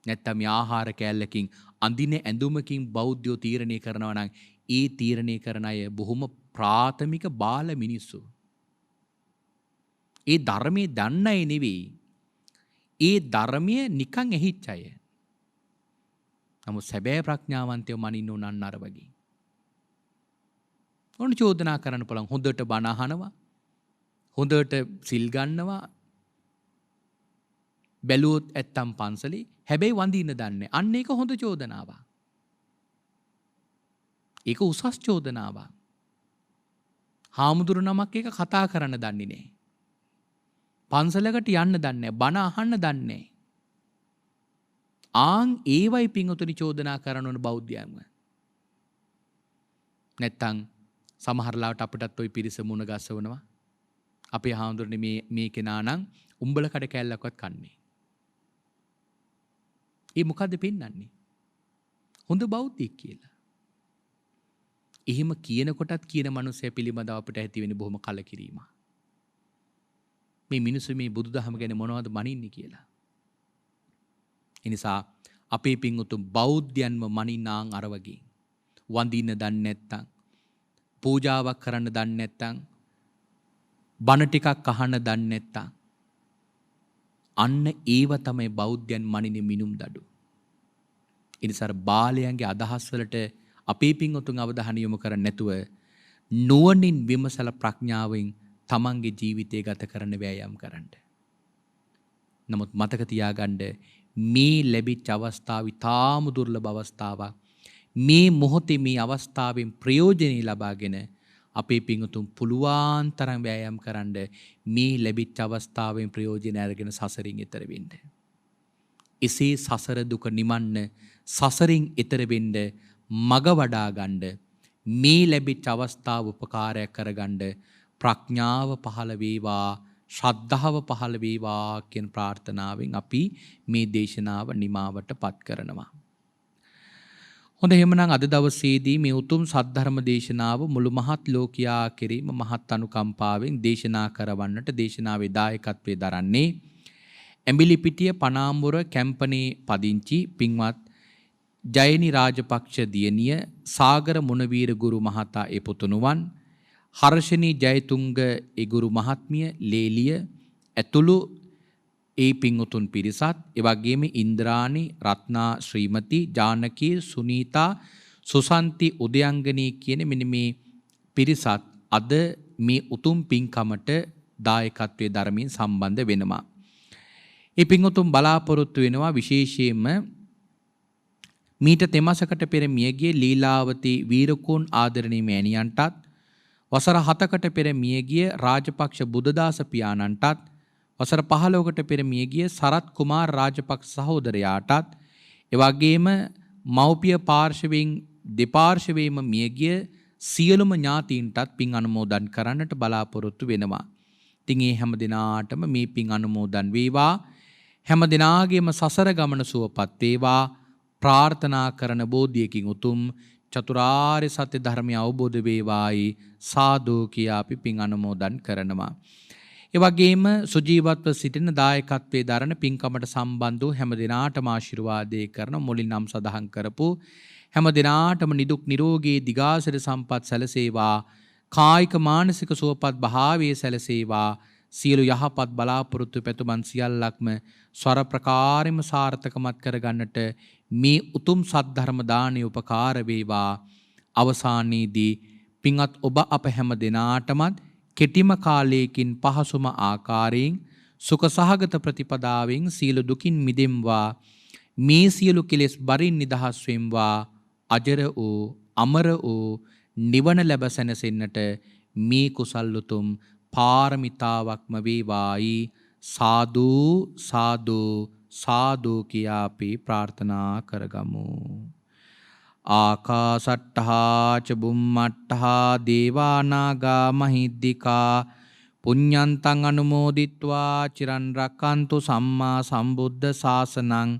නැත්තම් මේ ආහාර කෑල්ලකින් අඳින ඇඳුමකින් බෞද්ධයෝ තීරණය කරනවා නම් ඒ තීරණය කරන අය බොහොම ප්‍රාථමික බාල මිනිස්සු. ඒ ධර්මයේ දන්න අය නෙවෙයි. ඒ ධර්මය නිකන් ඇහිච්ච අය. නමුත් සැබෑ ප්‍රඥාවන්තයෝ මනින්න උනන්න අර වගේ. ඕන චෝදනා කරන්න පුළුවන්. හොඳට බණ අහනවා, හොඳට සිල් ගන්නවා, බැලුවොත් ඇත්තම් පන්සලේ, හැබැයි වඳින්න දන්නේ. අන්න ඒක හොඳ චෝදනාවක්. ඒක උසස් චෝදනාවක්. හාමුදුරු නමක් එක කතා කරන්න දන්නේ නැහැ. පන්සලකට යන්න දන්නේ නැහැ, බණ අහන්න දන්නේ නැහැ. ආන් ඒවයි පින්වතුනි චෝදනා කරන ඕන බෞද්ධයන්ව. නැත්තම් සමහරලාවට අපිටත් ওই පිරිස මුණ ගස්සවනවා. අපේ හාමුදුරනේ මේ කෙනා නම් උඹල කඩ කැල්ලක්වත් කන්නේ. ඒ මොකද්ද පෙන්වන්නේ? හොඳ බෞද්ධයෙක් කියලා. එහෙම කියනකොටත් කියන මනුස්සය පිළිබඳව අපිට ඇති වෙන්නේ බොහොම කලකිරීමක්. මේ මිනිස්සු මේ බුදුදහම ගැන මොනවද මනින්නේ කියලා. එනිසා අපේ පින්වතුන් බෞද්ධයන්ව මනින්නාන් අර වගේ වඳින්න දන්නේ නැත්තම්, පූජාවක් කරන්න දන්නේ නැත්තම්, බණ ටිකක් අහන්න දන්නේ නැත්තම්, අන්න ඒව තමයි බෞද්ධයන් මනින මිනුම් දඩු. එනිසා බාලයන්ගේ අදහස් වලට අපේ පින්වතුන් අවධානය යොමු කරන්නේ නැතුව නුවණින් විමසල ප්‍රඥාවෙන් තමන්ගේ ජීවිතය ගත කරන්න වෑයම් කරන්න. නමුත් මතක තියාගන්න මේ ලැබිච්ච අවස්ථාව ඉතාම දුර්ලභ අවස්ථාවක්. මේ මොහොතේ මේ අවස්ථාවෙන් ප්‍රයෝජනෙ ලබාගෙන අපේ පින්වතුන් පුළුවන් තරම් වෑයම් කරන්න මේ ලැබිච්ච අවස්ථාවෙන් ප්‍රයෝජන අරගෙන සසරින් එතර වෙන්න. එසේ සසර දුක නිමන්න, සසරින් එතර වෙන්න මග වඩා ගන්න, මේ ලැබිච්ච අවස්ථාව උපකාරයක් කරගන්න ප්‍රඥාව පහළ වේවා, ශ්‍රද්ධාව පහළ වේවා කියන ප්‍රාර්ථනාවෙන් අපි මේ දේශනාව නිමාවට පත් කරනවා. හොඳ එහෙමනම් අද දවසේදී මේ උතුම් සද්ධර්ම දේශනාව මුළු මහත් ලෝකයා කෙරෙහිම මහත් අනුකම්පාවෙන් දේශනා කරවන්නට දේශනාවේ දායකත්වයේ දරන්නේ ඇඹිලිපිටිය පනාඹුර කැම්පනේ පදිංචි පින්වත් ජයනි රාජපක්ෂ දියණිය, සාගර මුණවීර ගුරු මහතා ඒ පුතුණුවන්, හර්ෂණී ජයතුංග ඒ ගුරු මහත්මිය, ලේලිය ඇතුළු ඒ පින්වතුන් පිරිසත්, ඒ වගේම ඉන්ද්‍රාණි, රත්නා, ශ්‍රීමති, ජානකී, සුනීතා, සුසන්ති, උදයංගනී කියන මෙන්න මේ පිරිසත් අද මේ උතුම් පින්කමට දායකත්වයේ ධර්මයෙන් සම්බන්ධ වෙනවා. ඒ පින්වතුන් බලාපොරොත්තු වෙනවා විශේෂයෙන්ම මීට තෙමසකට පෙර මියගිය ලීලාවතී වීරකෝන් ආදරණීය මෑණියන්ටත් වසර 7කට පෙර මියගිය රාජපක්ෂ බුදදාස පියාණන්ටත් වසර 15කට පෙර මියගිය සරත් කුමාර රාජපක්ෂ සහෝදරයාටත් එවැගේම මව්පිය පාර්ශවයෙන් දෙපාර්ශවයේම මියගිය සියලුම ඥාතීන්ටත් පින් අනුමෝදන් කරන්නට බලාපොරොත්තු වෙනවා. ඉතින් මේ හැම දිනාටම මේ පින් අනුමෝදන් වේවා. හැම දිනාගේම සසර ගමන සුවපත් වේවා. ප්‍රාර්ථනා කරන බෝධියකින් උතුම් චතුරාර්ය සත්‍ය ධර්මය අවබෝධ වේවායි සාදු කියා අපි පින් අනුමෝදන් කරනවා. ඒ වගේම සුජීවත්ව සිටින දායකත්වයේ දරන පින්කමට සම්බන්ධ වූ හැම දිනාටම ආශිර්වාදේ කරන මුලින් නම් සඳහන් කරපු හැම දිනාටම නිදුක් නිරෝගී දිගාසර සම්පත් සැලසේවා. කායික මානසික සුවපත් භාවයේ සැලසේවා. සියලු යහපත් බලාපොරොත්තු පැතුමන් සියල්ලක්ම ස්වර ප්‍රකාරෙම සාර්ථකමත් කරගන්නට මේ උතුම් සද්ධර්ම දානය උපකාර වේවා. අවසානයේදී පින්වත් ඔබ අප හැම දිනාටමත් කෙටිම කාලයකින් පහසුම ආකාරයෙන් සුඛ සහගත ප්‍රතිපදාවෙන් සියලු දුකින් මිදෙම්වා. මේ සියලු කෙලෙස් බරින් නිදහස් වෙම්වා. අජර වූ අමර වූ නිවන ලැබ සැනසෙන්නට මේ කුසල් උතුම් පාරමිතාවක්ම වේවායි සාදු සාදු සාදු කියා අපි ප්‍රාර්ථනා කරගමු. ආකාසට්ඨා ච බුම්මට්ඨා දේවා නාග මහිද්దికා පුඤ්ඤන්තං අනුමෝදිත්වා චිරන් රක්칸තු සම්මා සම්බුද්ධ ශාසනං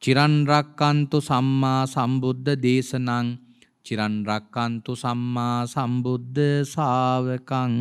චිරන් රක්칸තු සම්මා සම්බුද්ධ දේශනං චිරන් රක්칸තු සම්මා සම්බුද්ධ ශාවකං.